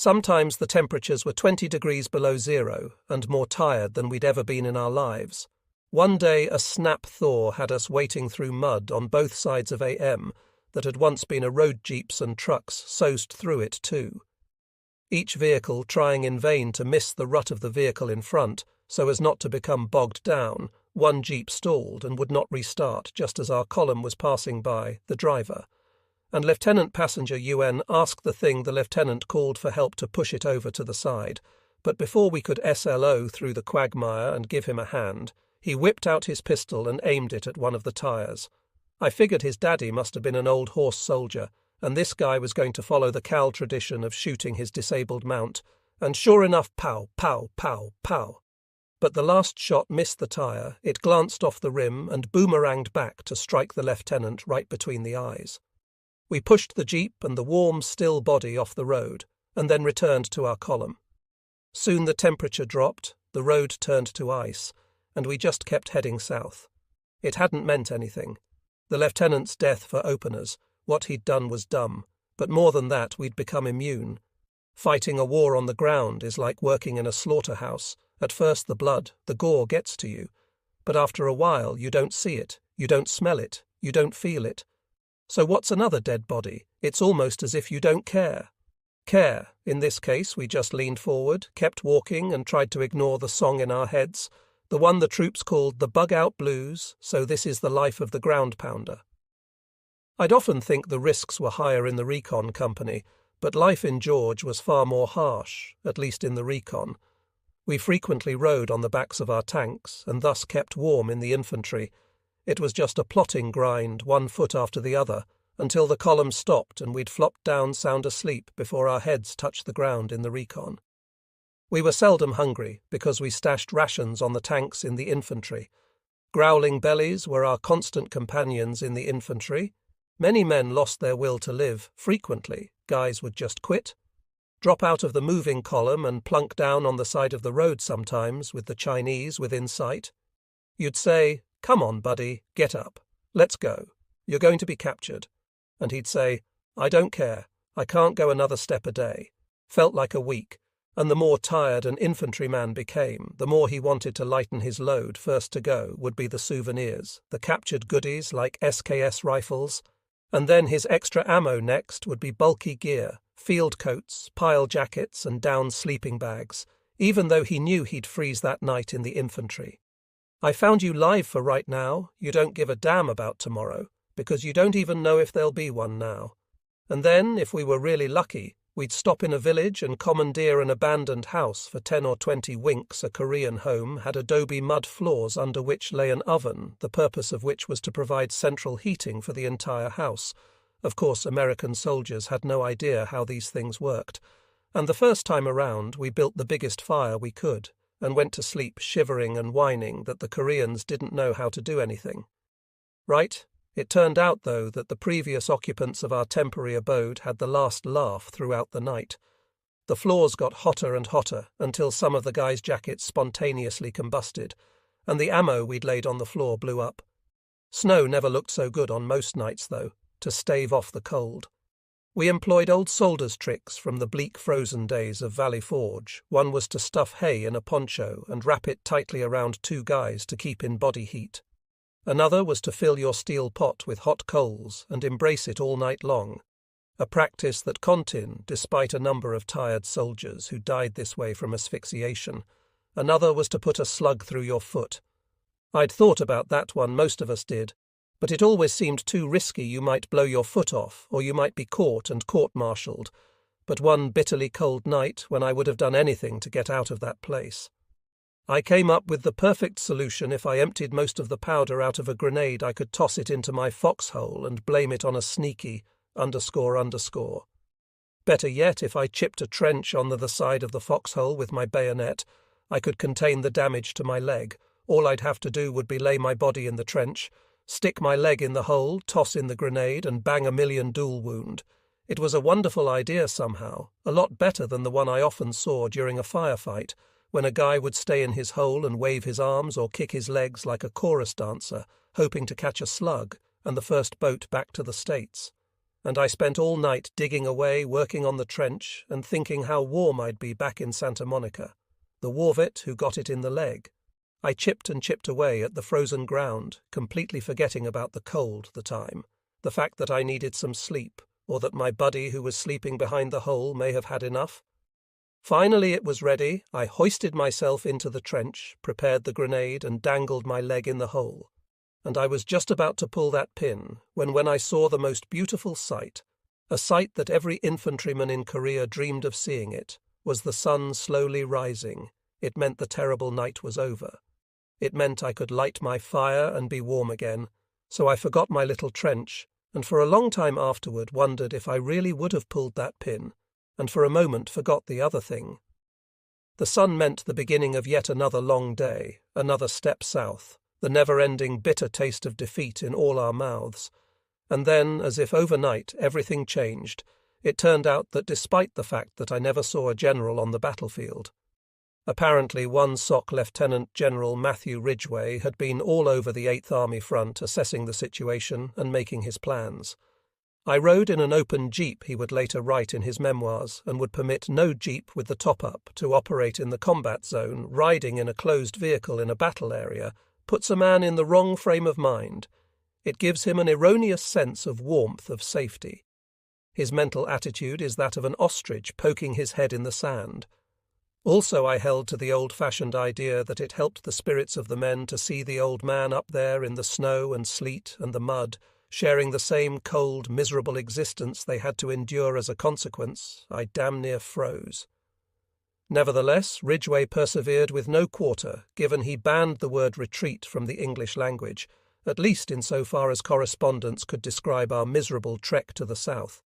Sometimes the temperatures were 20 degrees below zero and more tired than we'd ever been in our lives. One day a snap thaw had us wading through mud on both sides of AM that had once been a road jeeps and trucks soused through it too. Each vehicle trying in vain to miss the rut of the vehicle in front so as not to become bogged down, one jeep stalled and would not restart just as our column was passing by the driver. And Lieutenant Passenger UN asked the thing the lieutenant called for help to push it over to the side, but before we could SLO through the quagmire and give him a hand, he whipped out his pistol and aimed it at one of the tires. I figured his daddy must have been an old horse soldier, and this guy was going to follow the Cal tradition of shooting his disabled mount, and sure enough, pow, pow, pow, pow. But the last shot missed the tire, it glanced off the rim and boomeranged back to strike the lieutenant right between the eyes. We pushed the jeep and the warm, still body off the road, and then returned to our column. Soon the temperature dropped, the road turned to ice, and we just kept heading south. It hadn't meant anything. The lieutenant's death for openers, what he'd done was dumb, but more than that, we'd become immune. Fighting a war on the ground is like working in a slaughterhouse. At first the blood, the gore gets to you, but after a while you don't see it, you don't smell it, you don't feel it. So what's another dead body? It's almost as if you don't care. Care. In this case, we just leaned forward, kept walking, and tried to ignore the song in our heads, the one the troops called the bug-out blues, so this is the life of the ground pounder. I'd often think the risks were higher in the recon company, but life in George was far more harsh, at least in the recon. We frequently rode on the backs of our tanks, and thus kept warm in the infantry. It was just a plotting grind, one foot after the other, until the column stopped and we'd flopped down sound asleep before our heads touched the ground in the recon. We were seldom hungry because we stashed rations on the tanks in the infantry. Growling bellies were our constant companions in the infantry. Many men lost their will to live. Frequently, guys would just quit, drop out of the moving column and plunk down on the side of the road sometimes with the Chinese within sight. You'd say, "Come on, buddy, get up. Let's go. You're going to be captured." And he'd say, "I don't care. I can't go another step a day." Felt like a week, and the more tired an infantryman became, the more he wanted to lighten his load. First to go would be the souvenirs, the captured goodies like SKS rifles, and then his extra ammo next would be bulky gear, field coats, pile jackets, and down sleeping bags, even though he knew he'd freeze that night in the infantry. I found you live for right now. You don't give a damn about tomorrow, because you don't even know if there'll be one now. And then, if we were really lucky, we'd stop in a village and commandeer an abandoned house for 10 or 20 winks. A Korean home had adobe mud floors under which lay an oven, the purpose of which was to provide central heating for the entire house. Of course, American soldiers had no idea how these things worked, and the first time around we built the biggest fire we could, and went to sleep shivering and whining that the Koreans didn't know how to do anything. Right? It turned out, though, that the previous occupants of our temporary abode had the last laugh throughout the night. The floors got hotter and hotter until some of the guys' jackets spontaneously combusted, and the ammo we'd laid on the floor blew up. Snow never looked so good on most nights, though, to stave off the cold. We employed old soldiers' tricks from the bleak frozen days of Valley Forge. One was to stuff hay in a poncho and wrap it tightly around 2 guys to keep in body heat. Another was to fill your steel pot with hot coals and embrace it all night long, a practice that continued despite a number of tired soldiers who died this way from asphyxiation. Another was to put a slug through your foot. I'd thought about that one, most of us did, but it always seemed too risky. You might blow your foot off, or you might be caught and court-martialed. But one bitterly cold night, when I would have done anything to get out of that place, I came up with the perfect solution. If I emptied most of the powder out of a grenade, I could toss it into my foxhole and blame it on a sneaky ... Better yet, if I chipped a trench on the side of the foxhole with my bayonet, I could contain the damage to my leg. All I'd have to do would be lay my body in the trench, stick my leg in the hole, toss in the grenade, and bang a million dual wound. It was a wonderful idea somehow, a lot better than the one I often saw during a firefight, when a guy would stay in his hole and wave his arms or kick his legs like a chorus dancer, hoping to catch a slug and the first boat back to the States. and I spent all night digging away, working on the trench, and thinking how warm I'd be back in Santa Monica. The warvit who got it in the leg. I chipped and chipped away at the frozen ground, completely forgetting about the cold, the time, the fact that I needed some sleep, or that my buddy who was sleeping behind the hole may have had enough. Finally it was ready. I hoisted myself into the trench, prepared the grenade, and dangled my leg in the hole. And I was just about to pull that pin when I saw the most beautiful sight, a sight that every infantryman in Korea dreamed of seeing it, was the sun slowly rising. It meant the terrible night was over. It meant I could light my fire and be warm again, so I forgot my little trench, and for a long time afterward wondered if I really would have pulled that pin, and for a moment forgot the other thing. The sun meant the beginning of yet another long day, another step south, the never-ending bitter taste of defeat in all our mouths. And then, as if overnight, everything changed. It turned out that despite the fact that I never saw a general on the battlefield, apparently one SOC Lieutenant General Matthew Ridgway had been all over the 8th Army front assessing the situation and making his plans. I rode in an open jeep, he would later write in his memoirs, and would permit no jeep with the top up to operate in the combat zone. Riding in a closed vehicle in a battle area puts a man in the wrong frame of mind. It gives him an erroneous sense of warmth, of safety. His mental attitude is that of an ostrich poking his head in the sand. Also I held to the old-fashioned idea that it helped the spirits of the men to see the old man up there in the snow and sleet and the mud, sharing the same cold, miserable existence they had to endure as a consequence. I damn near froze. Nevertheless, Ridgway persevered with no quarter, given he banned the word retreat from the English language, at least in so far as correspondence could describe our miserable trek to the south.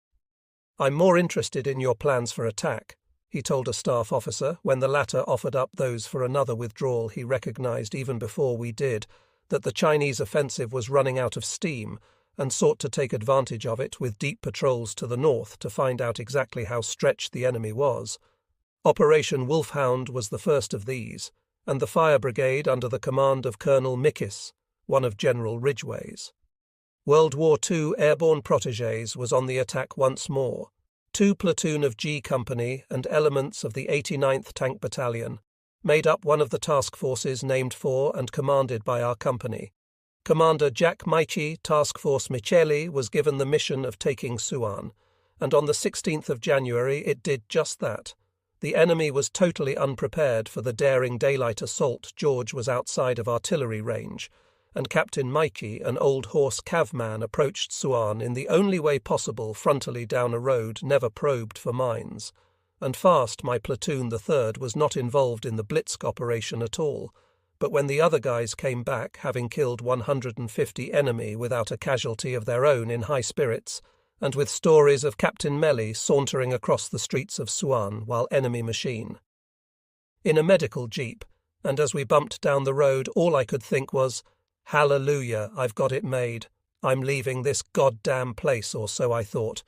"I'm more interested in your plans for attack," he told a staff officer when the latter offered up those for another withdrawal. He recognized even before we did that the Chinese offensive was running out of steam, and sought to take advantage of it with deep patrols to the north to find out exactly how stretched the enemy was. Operation Wolfhound was the first of these, and the fire brigade under the command of Colonel Mickis, one of General Ridgway's. World War II airborne protégés was on the attack once more. 2 platoon of G Company and elements of the 89th Tank Battalion made up one of the task forces named for and commanded by our company. Commander Jack Maichi, Task Force Micheli, was given the mission of taking Suan, and on the 16th of January it did just that. The enemy was totally unprepared for the daring daylight assault. George was outside of artillery range, and Captain Maichi, an old horse cav-man, approached Suan in the only way possible, frontally down a road never probed for mines. And fast, my platoon, the 3rd, was not involved in the Blitzk operation at all. But when the other guys came back, having killed 150 enemy without a casualty of their own in high spirits, and with stories of Captain Melly sauntering across the streets of Suan while enemy machine in a medical jeep, and as we bumped down the road all I could think was, "Hallelujah, I've got it made. I'm leaving this goddamn place," or so I thought,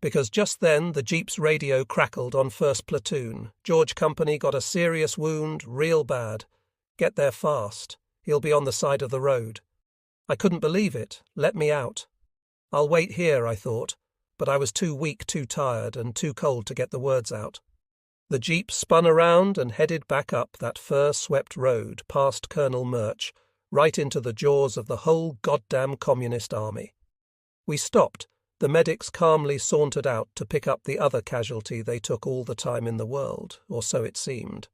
because just then the jeep's radio crackled on 1st Platoon. "George Company got a serious wound, real bad. Get there fast. He'll be on the side of the road." I couldn't believe it. Let me out. "I'll wait here," I thought, but I was too weak, too tired, and too cold to get the words out. The jeep spun around and headed back up that fur-swept road past Colonel Murch, right into the jaws of the whole goddamn communist army. We stopped. The medics calmly sauntered out to pick up the other casualty they took all the time in the world, or so it seemed.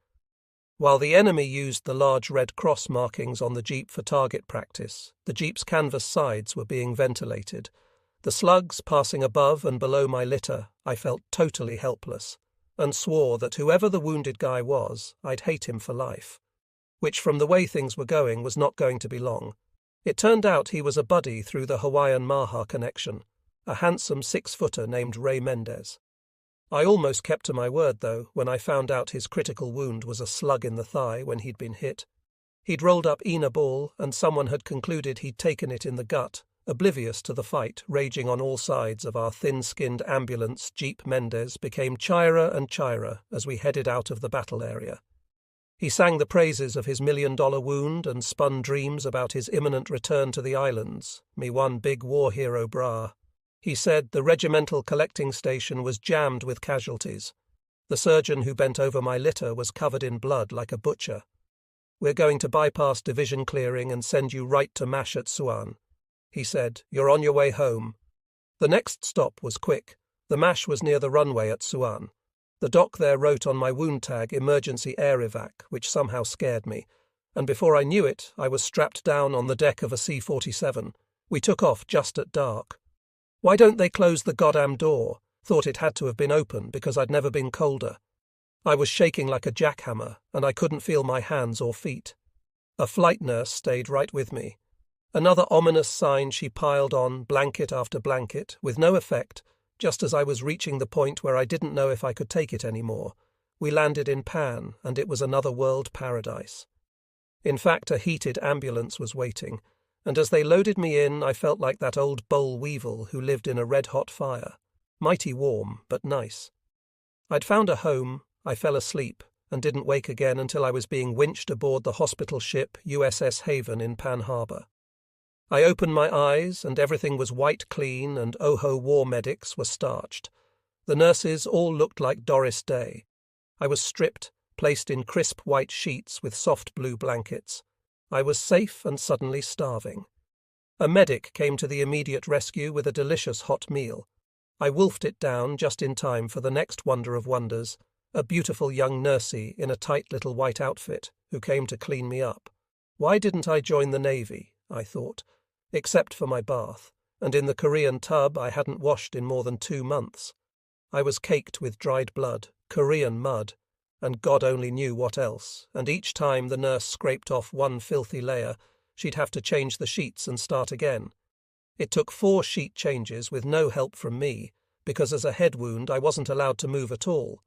While the enemy used the large red cross markings on the jeep for target practice, the jeep's canvas sides were being ventilated. The slugs passing above and below my litter, I felt totally helpless, and swore that whoever the wounded guy was, I'd hate him for life. Which, from the way things were going, was not going to be long. It turned out he was a buddy through the Hawaiian-Maha connection, a handsome 6-footer named Ray Mendez. I almost kept to my word, though, when I found out his critical wound was a slug in the thigh when he'd been hit. He'd rolled up Ina Ball, and someone had concluded he'd taken it in the gut, oblivious to the fight raging on all sides of our thin-skinned ambulance. Jeep Mendez became chirer and chirer as we headed out of the battle area. He sang the praises of his $1 million wound and spun dreams about his imminent return to the islands, me one big war hero bra. He said the regimental collecting station was jammed with casualties. The surgeon who bent over my litter was covered in blood like a butcher. "We're going to bypass division clearing and send you right to MASH at Suan." He said, "You're on your way home." The next stop was quick. The MASH was near the runway at Suan. The doc there wrote on my wound tag emergency air evac, which somehow scared me, and before I knew it, I was strapped down on the deck of a C-47. We took off just at dark. Why don't they close the goddamn door? Thought it had to have been open because I'd never been colder. I was shaking like a jackhammer, and I couldn't feel my hands or feet. A flight nurse stayed right with me. Another ominous sign she piled on, blanket after blanket, with no effect, just as I was reaching the point where I didn't know if I could take it anymore. We landed in Pan, and it was another world paradise. In fact, a heated ambulance was waiting, and as they loaded me in, I felt like that old boll weevil who lived in a red-hot fire. Mighty warm, but nice. I'd found a home, I fell asleep, and didn't wake again until I was being winched aboard the hospital ship USS Haven in Pan Harbor. I opened my eyes, and everything was white clean, and OHO war medics were starched. The nurses all looked like Doris Day. I was stripped, placed in crisp white sheets with soft blue blankets. I was safe and suddenly starving. A medic came to the immediate rescue with a delicious hot meal. I wolfed it down just in time for the next wonder of wonders, a beautiful young nursie in a tight little white outfit who came to clean me up. Why didn't I join the Navy, I thought, except for my bath, and in the Korean tub I hadn't washed in more than 2 months. I was caked with dried blood, Korean mud, and God only knew what else, and each time the nurse scraped off one filthy layer, she'd have to change the sheets and start again. It took 4 sheet changes with no help from me, because as a head wound I wasn't allowed to move at all.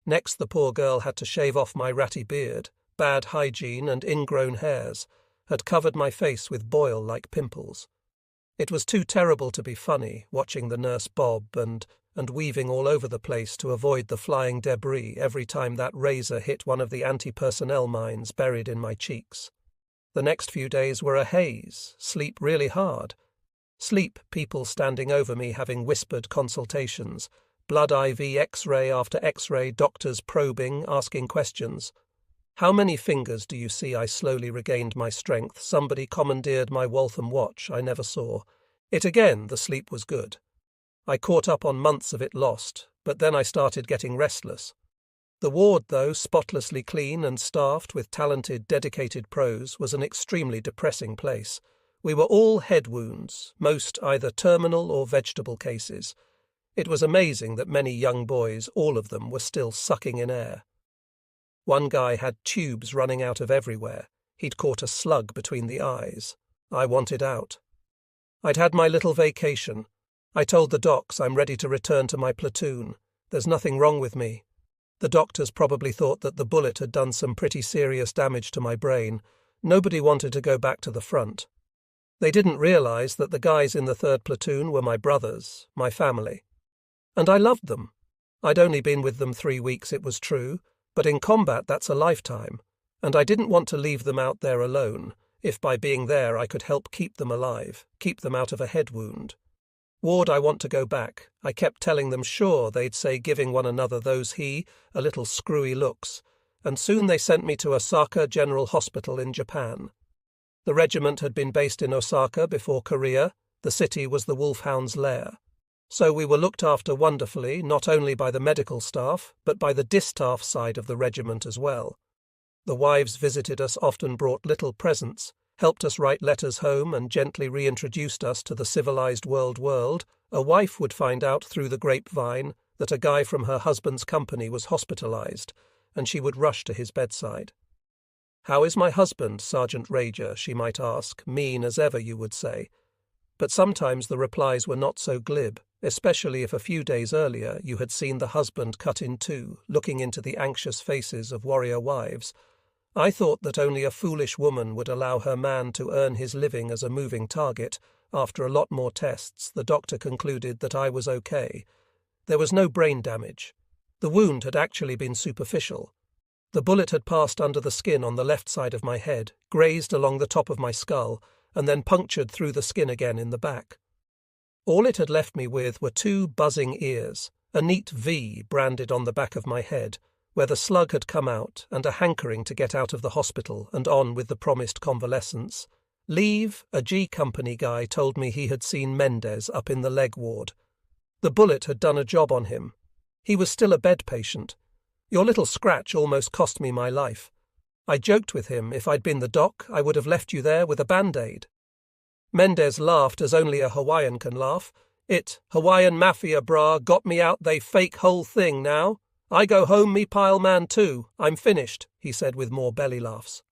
Next the poor girl had to shave off my ratty beard, bad hygiene and ingrown hairs, had covered my face with boil like pimples. It was too terrible to be funny, watching the nurse bob and weaving all over the place to avoid the flying debris every time that razor hit one of the anti-personnel mines buried in my cheeks. The next few days were a haze, sleep really hard. Sleep, people standing over me having whispered consultations, blood IV X-ray after X-ray, doctors probing, asking questions. How many fingers do you see? I slowly regained my strength. Somebody commandeered my Waltham watch I never saw. It again, the sleep was good. I caught up on months of it lost, but then I started getting restless. The ward, though spotlessly clean and staffed with talented, dedicated pros, was an extremely depressing place. We were all head wounds, most either terminal or vegetable cases. It was amazing that many young boys, all of them, were still sucking in air. One guy had tubes running out of everywhere. He'd caught a slug between the eyes. I wanted out. I'd had my little vacation. I told the docs I'm ready to return to my platoon. There's nothing wrong with me. The doctors probably thought that the bullet had done some pretty serious damage to my brain. Nobody wanted to go back to the front. They didn't realize that the guys in the 3rd platoon were my brothers, my family. And I loved them. I'd only been with them 3 weeks, it was true, but in combat that's a lifetime, and I didn't want to leave them out there alone, if by being there I could help keep them alive, keep them out of a head wound. "Ward, I want to go back." I kept telling them sure, they'd say, giving one another those a little screwy looks, and soon they sent me to Osaka General Hospital in Japan. The regiment had been based in Osaka before Korea. The city was the wolfhound's lair. So we were looked after wonderfully, not only by the medical staff, but by the distaff side of the regiment as well. The wives visited us, often brought little presents, helped us write letters home, and gently reintroduced us to the civilized world. A wife would find out through the grapevine that a guy from her husband's company was hospitalized, and she would rush to his bedside. "How is my husband, Sergeant Rager?" she might ask, mean as ever, you would say. But sometimes the replies were not so glib, especially if a few days earlier you had seen the husband cut in two, looking into the anxious faces of warrior wives. I thought that only a foolish woman would allow her man to earn his living as a moving target. After a lot more tests, the doctor concluded that I was okay. There was no brain damage. The wound had actually been superficial. The bullet had passed under the skin on the left side of my head, grazed along the top of my skull, and then punctured through the skin again in the back. All it had left me with were 2 buzzing ears, a neat V branded on the back of my head, where the slug had come out, and a hankering to get out of the hospital and on with the promised convalescence. Leave, a G Company guy told me he had seen Mendez up in the leg ward. The bullet had done a job on him. He was still a bed patient. Your little scratch almost cost me my life. I joked with him if I'd been the doc, I would have left you there with a Band-Aid. Mendez laughed as only a Hawaiian can laugh. Hawaiian Mafia brah, got me out they fake whole thing now. I go home me pile man too, I'm finished, he said with more belly laughs.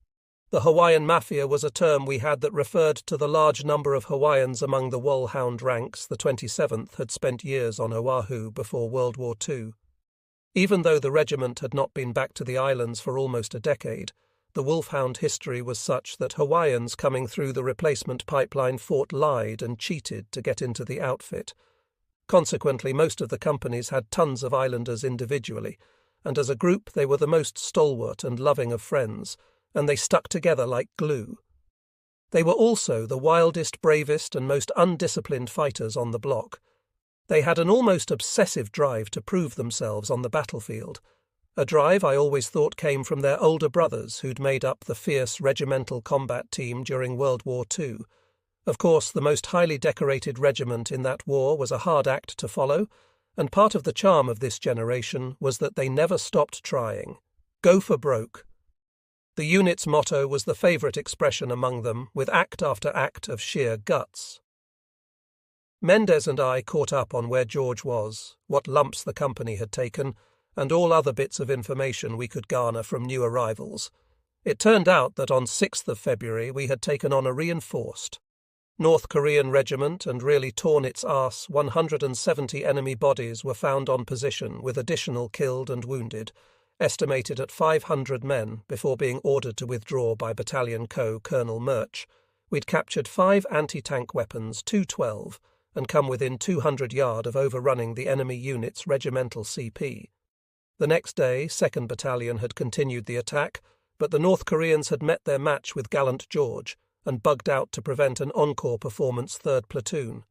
The Hawaiian Mafia was a term we had that referred to the large number of Hawaiians among the Wolfhound ranks. The 27th had spent years on Oahu before World War II. Even though the regiment had not been back to the islands for almost a decade, the Wolfhound history was such that Hawaiians coming through the replacement pipeline fought, lied and cheated to get into the outfit. Consequently, most of the companies had tons of islanders individually, and as a group they were the most stalwart and loving of friends, and they stuck together like glue. They were also the wildest, bravest and most undisciplined fighters on the block. They had an almost obsessive drive to prove themselves on the battlefield, a drive I always thought came from their older brothers who'd made up the fierce regimental combat team during World War II. Of course, the most highly decorated regiment in that war was a hard act to follow, and part of the charm of this generation was that they never stopped trying. Go for broke. The unit's motto was the favourite expression among them, with act after act of sheer guts. Mendez and I caught up on where George was, what lumps the company had taken, and all other bits of information we could garner from new arrivals. It turned out that on 6th of February we had taken on a reinforced North Korean regiment and really torn its arse. 170 enemy bodies were found on position with additional killed and wounded, estimated at 500 men before being ordered to withdraw by Battalion Co. Colonel Murch. We'd captured 5 anti-tank weapons, 212, and come within 200 yards of overrunning the enemy unit's regimental CP. The next day, 2nd Battalion had continued the attack, but the North Koreans had met their match with Gallant George and bugged out to prevent an encore performance 3rd Platoon.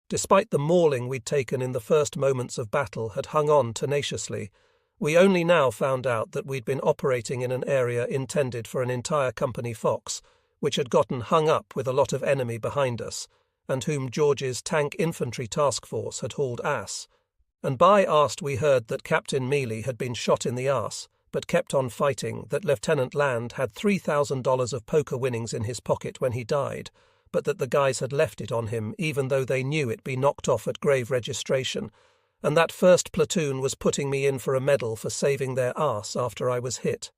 Despite the mauling we'd taken in the first moments of battle had hung on tenaciously, we only now found out that we'd been operating in an area intended for an entire company Fox, which had gotten hung up with a lot of enemy behind us, and whom George's tank infantry task force had hauled ass. And by arsed we heard that Captain Mealy had been shot in the arse, but kept on fighting, that Lieutenant Land had $3,000 of poker winnings in his pocket when he died, but that the guys had left it on him even though they knew it'd be knocked off at grave registration, and that 1st Platoon was putting me in for a medal for saving their arse after I was hit.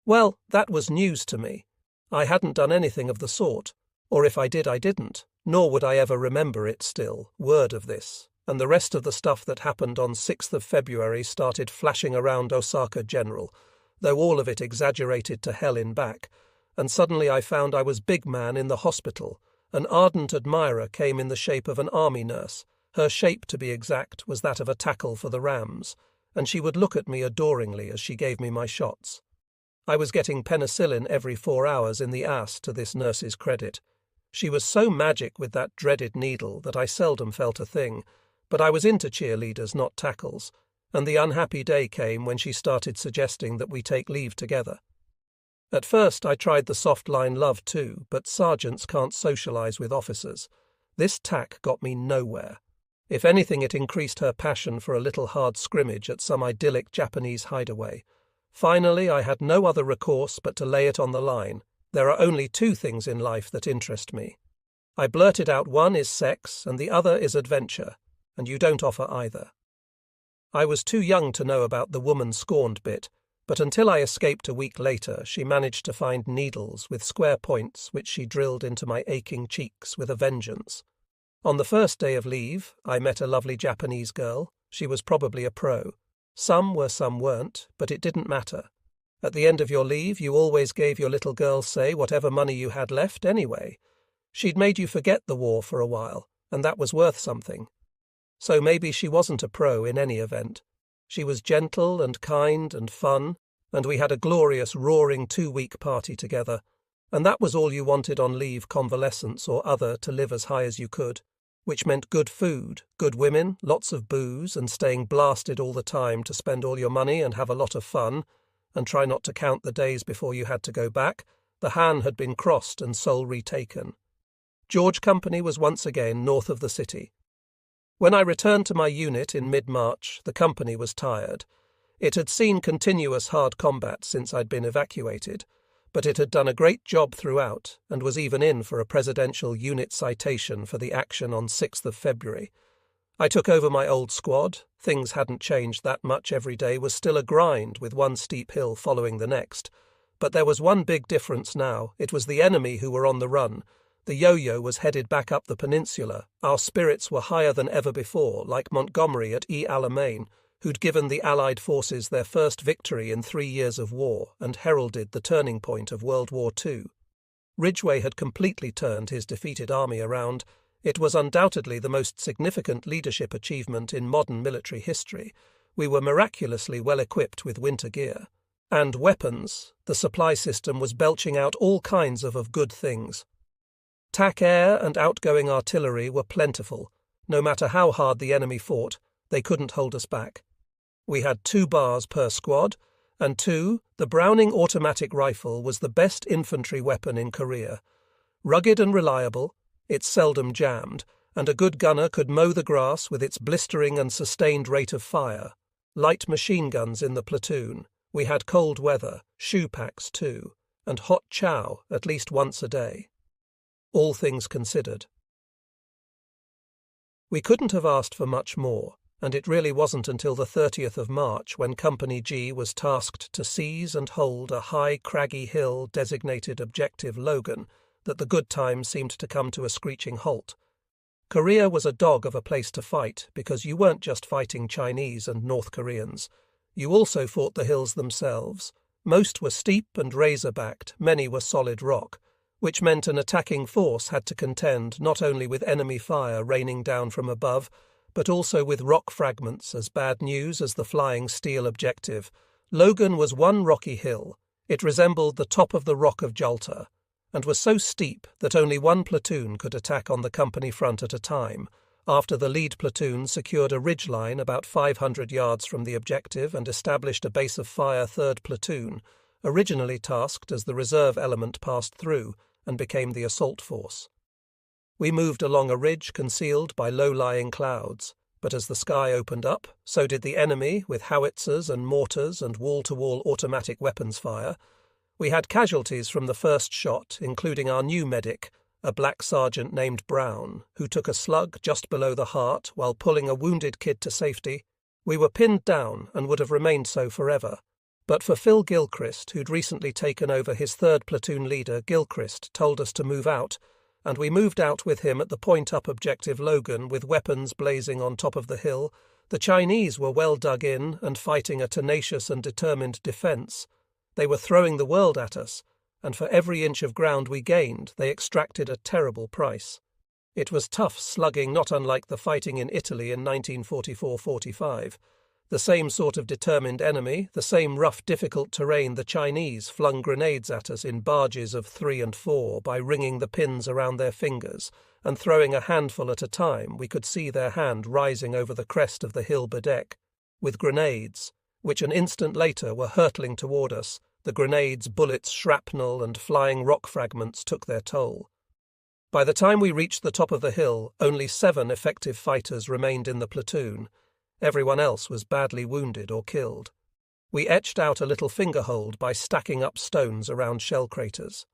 Well, that was news to me. I hadn't done anything of the sort, or if I did, I didn't, nor would I ever remember it still, word of this. And the rest of the stuff that happened on 6th of February started flashing around Osaka General, though all of it exaggerated to hell in back, and suddenly I found I was big man in the hospital. An ardent admirer came in the shape of an army nurse. Her shape, to be exact, was that of a tackle for the Rams, and she would look at me adoringly as she gave me my shots. I was getting penicillin every 4 hours in the ass to this nurse's credit. She was so magic with that dreaded needle that I seldom felt a thing, but I was into cheerleaders, not tackles, and the unhappy day came when she started suggesting that we take leave together. At first I tried the soft line love too, but sergeants can't socialise with officers. This tack got me nowhere. If anything, it increased her passion for a little hard scrimmage at some idyllic Japanese hideaway. Finally, I had no other recourse but to lay it on the line. There are only 2 things in life that interest me. I blurted out one is sex and the other is adventure, and you don't offer either. I was too young to know about the woman scorned bit, but until I escaped a week later, she managed to find needles with square points which she drilled into my aching cheeks with a vengeance. On the first day of leave, I met a lovely Japanese girl. She was probably a pro. Some were, some weren't, but it didn't matter. At the end of your leave, you always gave your little girl say whatever money you had left anyway. She'd made you forget the war for a while, and that was worth something. So maybe she wasn't a pro in any event. She was gentle and kind and fun, and we had a glorious roaring 2-week party together, and that was all you wanted on leave, convalescence or other, to live as high as you could. which meant good food, good women, lots of booze, and staying blasted all the time to spend all your money and have a lot of fun, and try not to count the days before you had to go back, the Han had been crossed and Seoul retaken. George Company was once again north of the city. When I returned to my unit in mid-March, the company was tired. It had seen continuous hard combat since I'd been evacuated, but it had done a great job throughout and was even in for a presidential unit citation for the action on 6th of February. I took over my old squad. Things hadn't changed that much. Every day was still a grind with one steep hill following the next. But there was one big difference now. It was the enemy who were on the run. The yo-yo was headed back up the peninsula. Our spirits were higher than ever before, like Montgomery at El Alamein, who'd given the Allied forces their first victory in 3 years of war and heralded the turning point of World War II. Ridgway had completely turned his defeated army around. It was undoubtedly the most significant leadership achievement in modern military history. We were miraculously well equipped with winter gear. And weapons. The supply system was belching out all kinds of good things. TAC air and outgoing artillery were plentiful. No matter how hard the enemy fought, they couldn't hold us back. We had 2 bars per squad, and 2, the Browning automatic rifle was the best infantry weapon in Korea. Rugged and reliable, it seldom jammed, and a good gunner could mow the grass with its blistering and sustained rate of fire. Light machine guns in the platoon. We had cold weather, shoe packs too, and hot chow at least once a day. All things considered. We couldn't have asked for much more, and it really wasn't until the 30th of March when Company G was tasked to seize and hold a high, craggy hill designated Objective Logan that the good times seemed to come to a screeching halt. Korea was a dog of a place to fight because you weren't just fighting Chinese and North Koreans. You also fought the hills themselves. Most were steep and razor-backed, many were solid rock, which meant an attacking force had to contend not only with enemy fire raining down from above, but also with rock fragments as bad news as the flying steel objective. Logan was one rocky hill. It resembled the top of the Rock of Jalta, and was so steep that only one platoon could attack on the company front at a time, after the lead platoon secured a ridge line about 500 yards from the objective and established a base of fire 3rd platoon, originally tasked as the reserve element passed through and became the assault force. We moved along a ridge concealed by low-lying clouds, but as the sky opened up, so did the enemy with howitzers and mortars and wall-to-wall automatic weapons fire. We had casualties from the first shot, including our new medic, a black sergeant named Brown, who took a slug just below the heart while pulling a wounded kid to safety. We were pinned down and would have remained so forever. But for Phil Gilchrist, who'd recently taken over his 3rd platoon leader, Gilchrist told us to move out, and we moved out with him at the point-up Objective Logan with weapons blazing on top of the hill. The Chinese were well dug in and fighting a tenacious and determined defence. They were throwing the world at us, and for every inch of ground we gained, they extracted a terrible price. It was tough slugging, not unlike the fighting in Italy in 1944-45. The same sort of determined enemy, the same rough, difficult terrain. The Chinese flung grenades at us in barges of 3 and 4 by ringing the pins around their fingers, and throwing a handful at a time. We could see their hand rising over the crest of the hill bedeck, with grenades, which an instant later were hurtling toward us. The grenades, bullets, shrapnel, and flying rock fragments took their toll. By the time we reached the top of the hill, only 7 effective fighters remained in the platoon. Everyone else was badly wounded or killed. We etched out a little fingerhold by stacking up stones around shell craters.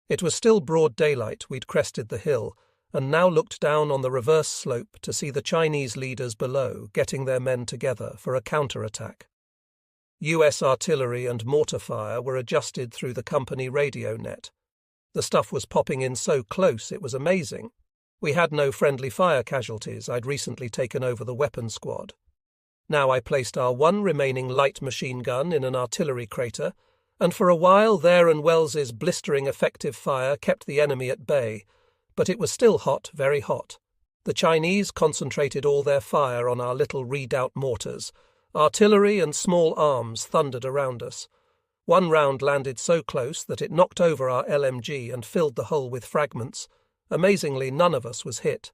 It was still broad daylight. We'd crested the hill, and now looked down on the reverse slope to see the Chinese leaders below getting their men together for a counterattack. US artillery and mortar fire were adjusted through the company radio net. The stuff was popping in so close it was amazing. We had no friendly fire casualties. I'd recently taken over the weapon squad. Now I placed our one remaining light machine gun in an artillery crater, and for a while there and Wells's blistering effective fire kept the enemy at bay, but it was still hot, very hot. The Chinese concentrated all their fire on our little redoubt mortars. Artillery and small arms thundered around us. One round landed so close that it knocked over our LMG and filled the hole with fragments. Amazingly, none of us was hit.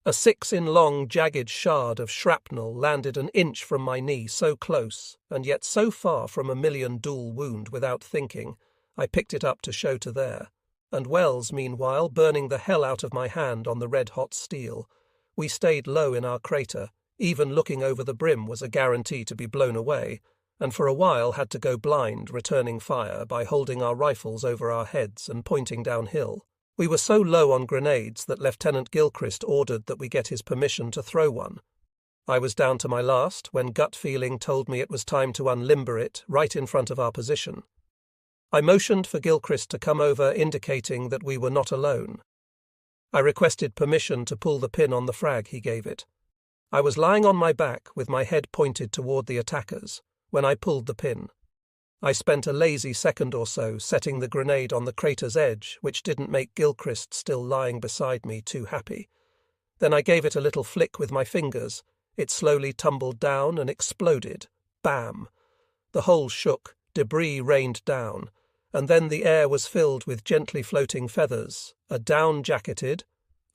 A 6-in-long, jagged shard of shrapnel landed an inch from my knee, so close, and yet so far from a million-duel wound. Without thinking, I picked it up to show to there, and Wells, meanwhile, burning the hell out of my hand on the red-hot steel. We stayed low in our crater. Even looking over the brim was a guarantee to be blown away, and for a while had to go blind, returning fire by holding our rifles over our heads and pointing downhill. We were so low on grenades that Lieutenant Gilchrist ordered that we get his permission to throw one. I was down to my last when gut feeling told me it was time to unlimber it right in front of our position. I motioned for Gilchrist to come over, indicating that we were not alone. I requested permission to pull the pin on the frag he gave it. I was lying on my back with my head pointed toward the attackers when I pulled the pin. I spent a lazy second or so setting the grenade on the crater's edge, which didn't make Gilchrist, still lying beside me, too happy. Then I gave it a little flick with my fingers. It slowly tumbled down and exploded. Bam! The hole shook, debris rained down, and then the air was filled with gently floating feathers. A down-jacketed,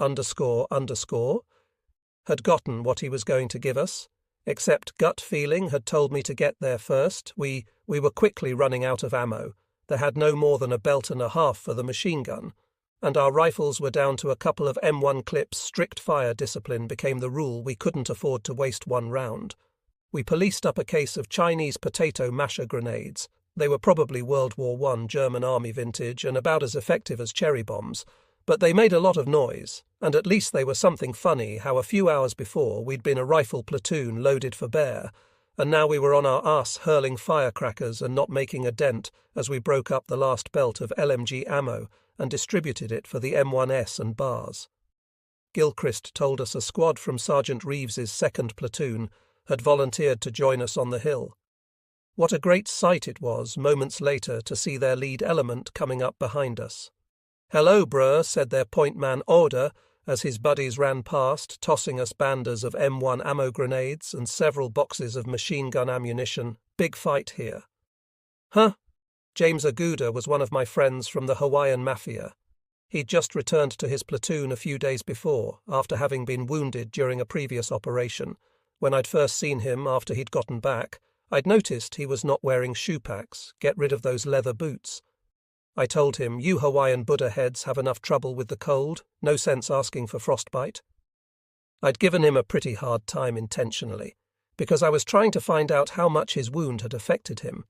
__, had gotten what he was going to give us, except gut feeling had told me to get there first. We were quickly running out of ammo. They had no more than a belt and a half for the machine gun, and our rifles were down to a couple of M1 clips. Strict fire discipline became the rule. We couldn't afford to waste one round. We policed up a case of Chinese potato masher grenades. They were probably World War I German Army vintage and about as effective as cherry bombs, but they made a lot of noise, and at least they were something funny. How a few hours before we'd been a rifle platoon loaded for bear, and now we were on our arse hurling firecrackers and not making a dent as we broke up the last belt of LMG ammo and distributed it for the M1S and bars. Gilchrist told us a squad from Sergeant Reeves's 2nd platoon had volunteered to join us on the hill. What a great sight it was, moments later, to see their lead element coming up behind us. "Hello, bruh," said their point man Order, as his buddies ran past, tossing us banders of M1 ammo grenades and several boxes of machine gun ammunition. "Big fight here." "Huh?" James Aguda was one of my friends from the Hawaiian Mafia. He'd just returned to his platoon a few days before, after having been wounded during a previous operation. When I'd first seen him after he'd gotten back, I'd noticed he was not wearing shoe packs. Get rid of those leather boots. I told him, "You Hawaiian Buddha heads have enough trouble with the cold, no sense asking for frostbite." I'd given him a pretty hard time intentionally, because I was trying to find out how much his wound had affected him.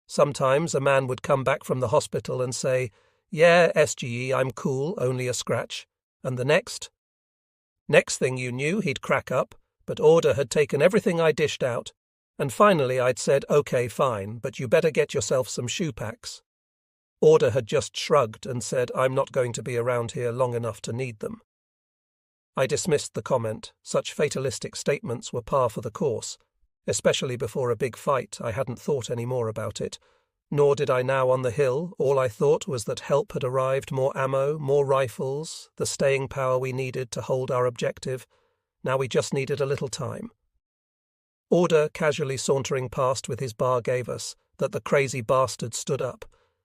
Sometimes a man would come back from the hospital and say, "Yeah, SGE, I'm cool, only a scratch." And the next thing you knew, he'd crack up, but Order had taken everything I dished out, and finally I'd said, "Okay, fine, but you better get yourself some shoe packs." Order had just shrugged and said, "I'm not going to be around here long enough to need them." I dismissed the comment. Such fatalistic statements were par for the course. Especially before a big fight, I hadn't thought any more about it. Nor did I now on the hill. All I thought was that help had arrived, more ammo, more rifles, the staying power we needed to hold our objective. Now we just needed a little time. Order, casually sauntering past with his bar, gave us that the crazy bastard stood up.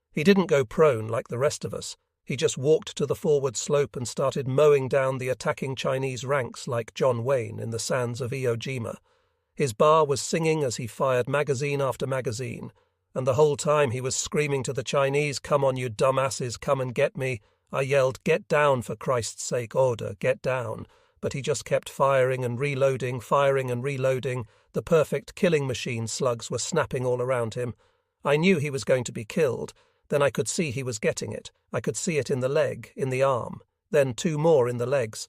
He didn't go prone like the rest of us. He just walked to the forward slope and started mowing down the attacking Chinese ranks like John Wayne in the sands of Iwo Jima. His bar was singing as he fired magazine after magazine, and the whole time he was screaming to the Chinese, "Come on, you dumbasses, come and get me." I yelled, "Get down, for Christ's sake, Order, get down." But he just kept firing and reloading, firing and reloading. The perfect killing machine slugs were snapping all around him. I knew he was going to be killed. Then I could see he was getting it. I could see it in the leg, in the arm, then 2 more in the legs.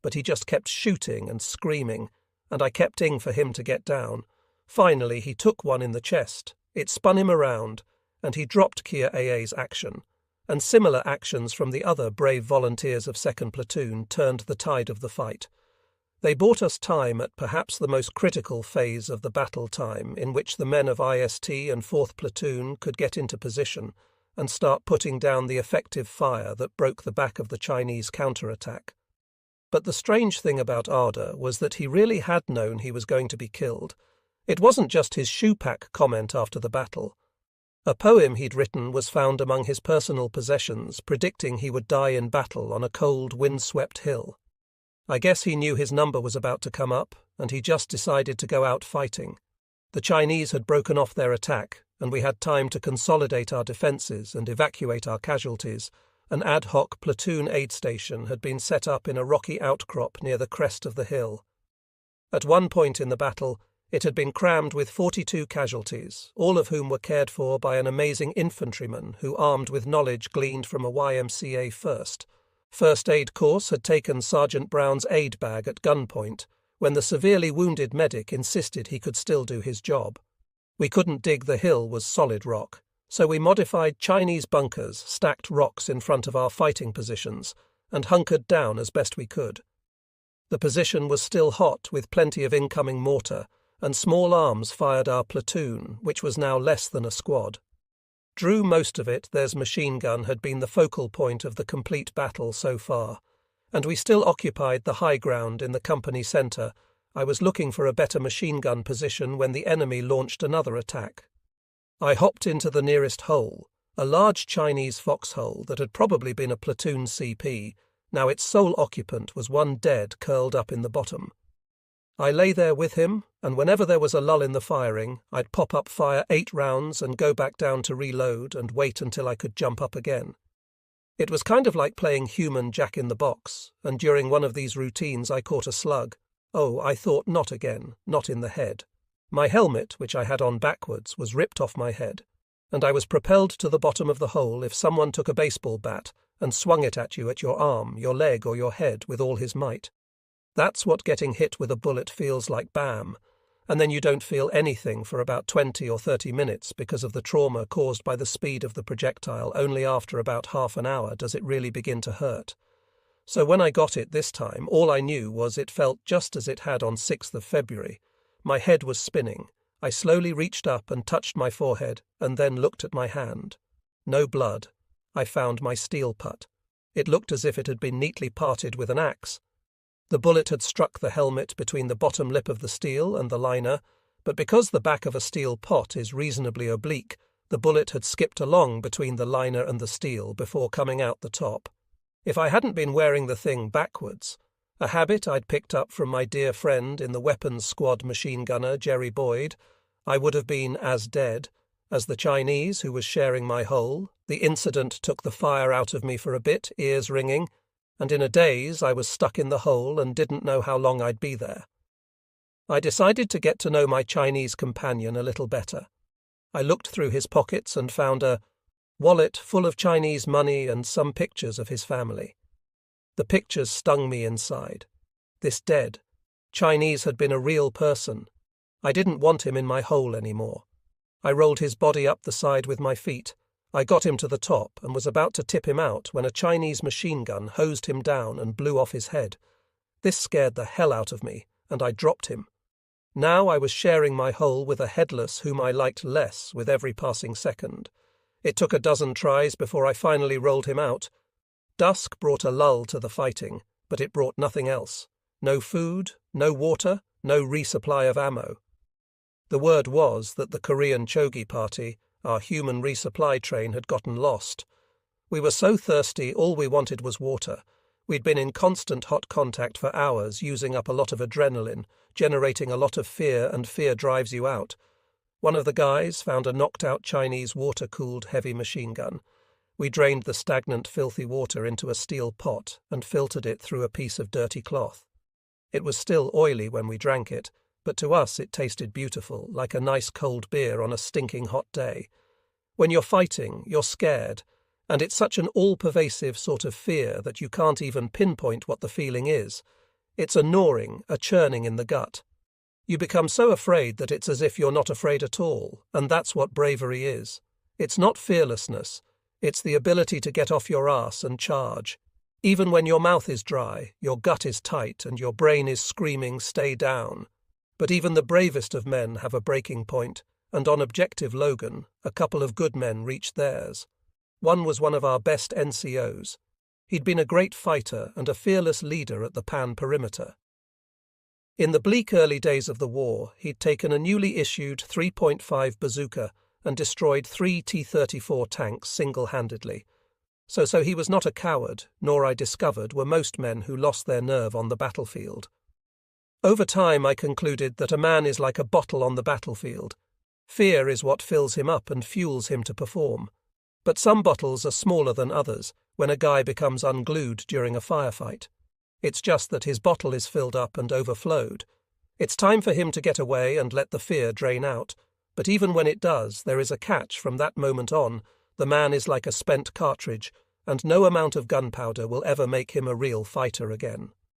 But he just kept shooting and screaming, and I kept ing for him to get down. Finally, he took one in the chest. It spun him around, and he dropped Kia AA's action. And similar actions from the other brave volunteers of 2nd Platoon turned the tide of the fight. They bought us time at perhaps the most critical phase of the battle time, in which the men of IST and 4th Platoon could get into position and start putting down the effective fire that broke the back of the Chinese counterattack. But the strange thing about Arda was that he really had known he was going to be killed. It wasn't just his shoepack comment after the battle. A poem he'd written was found among his personal possessions, predicting he would die in battle on a cold, wind-swept hill. I guess he knew his number was about to come up, and he just decided to go out fighting. The Chinese had broken off their attack, and we had time to consolidate our defences and evacuate our casualties. An ad hoc platoon aid station had been set up in a rocky outcrop near the crest of the hill. At one point in the battle, it had been crammed with 42 casualties, all of whom were cared for by an amazing infantryman who, armed with knowledge gleaned from a YMCA first aid course, had taken Sergeant Brown's aid bag at gunpoint when the severely wounded medic insisted he could still do his job. We couldn't dig the hill was solid rock, so we modified Chinese bunkers, stacked rocks in front of our fighting positions, and hunkered down as best we could. The position was still hot with plenty of incoming mortar, and small arms fired our platoon, which was now less than a squad. Drew most of it, their machine gun had been the focal point of the complete battle so far, and we still occupied the high ground in the company centre. I was looking for a better machine gun position when the enemy launched another attack. I hopped into the nearest hole, a large Chinese foxhole that had probably been a platoon CP. Now its sole occupant was one dead curled up in the bottom. I lay there with him, and whenever there was a lull in the firing, I'd pop up, fire 8 rounds and go back down to reload and wait until I could jump up again. It was kind of like playing human Jack-in-the-Box, and during one of these routines I caught a slug. Oh, I thought not again, not in the head. My helmet, which I had on backwards, was ripped off my head, and I was propelled to the bottom of the hole if someone took a baseball bat and swung it at you at your arm, your leg, or your head with all his might. That's what getting hit with a bullet feels like, bam, and then you don't feel anything for about 20 or 30 minutes because of the trauma caused by the speed of the projectile. Only after about half an hour does it really begin to hurt. So when I got it this time, all I knew was it felt just as it had on 6th of February. My head was spinning. I slowly reached up and touched my forehead and then looked at my hand. No blood. I found my steel putt. It looked as if it had been neatly parted with an axe. The bullet had struck the helmet between the bottom lip of the steel and the liner, but because the back of a steel pot is reasonably oblique, the bullet had skipped along between the liner and the steel before coming out the top. If I hadn't been wearing the thing backwards, a habit I'd picked up from my dear friend in the weapons squad machine gunner Jerry Boyd, I would have been as dead as the Chinese who was sharing my hole. The incident took the fire out of me for a bit, ears ringing, and in a daze I was stuck in the hole and didn't know how long I'd be there. I decided to get to know my Chinese companion a little better. I looked through his pockets and found a wallet full of Chinese money and some pictures of his family. The pictures stung me inside. This dead Chinese had been a real person. I didn't want him in my hole anymore. I rolled his body up the side with my feet. I got him to the top and was about to tip him out when a Chinese machine gun hosed him down and blew off his head. This scared the hell out of me, and I dropped him. Now I was sharing my hole with a headless whom I liked less with every passing second. It took a dozen tries before I finally rolled him out. Dusk brought a lull to the fighting, but it brought nothing else. No food, no water, no resupply of ammo. The word was that the Korean Chogi Party, our human resupply train, had gotten lost. We were so thirsty all we wanted was water. We'd been in constant hot contact for hours, using up a lot of adrenaline, generating a lot of fear, and fear drives you out. One of the guys found a knocked-out Chinese water-cooled heavy machine gun. We drained the stagnant, filthy water into a steel pot and filtered it through a piece of dirty cloth. It was still oily when we drank it, but to us it tasted beautiful, like a nice cold beer on a stinking hot day. When you're fighting, you're scared, and it's such an all-pervasive sort of fear that you can't even pinpoint what the feeling is. It's a gnawing, a churning in the gut. You become so afraid that it's as if you're not afraid at all, and that's what bravery is. It's not fearlessness. It's the ability to get off your ass and charge. Even when your mouth is dry, your gut is tight, and your brain is screaming, "Stay down." But even the bravest of men have a breaking point, and on Objective Logan, a couple of good men reached theirs. One was one of our best NCOs. He'd been a great fighter and a fearless leader at the Pan perimeter. In the bleak early days of the war, he'd taken a newly issued 3.5 bazooka and destroyed 3 T-34 tanks single-handedly. So he was not a coward, nor, I discovered, were most men who lost their nerve on the battlefield. Over time I concluded that a man is like a bottle on the battlefield. Fear is what fills him up and fuels him to perform. But some bottles are smaller than others when a guy becomes unglued during a firefight. It's just that his bottle is filled up and overflowed. It's time for him to get away and let the fear drain out. But even when it does, there is a catch. From that moment on, the man is like a spent cartridge, and no amount of gunpowder will ever make him a real fighter again.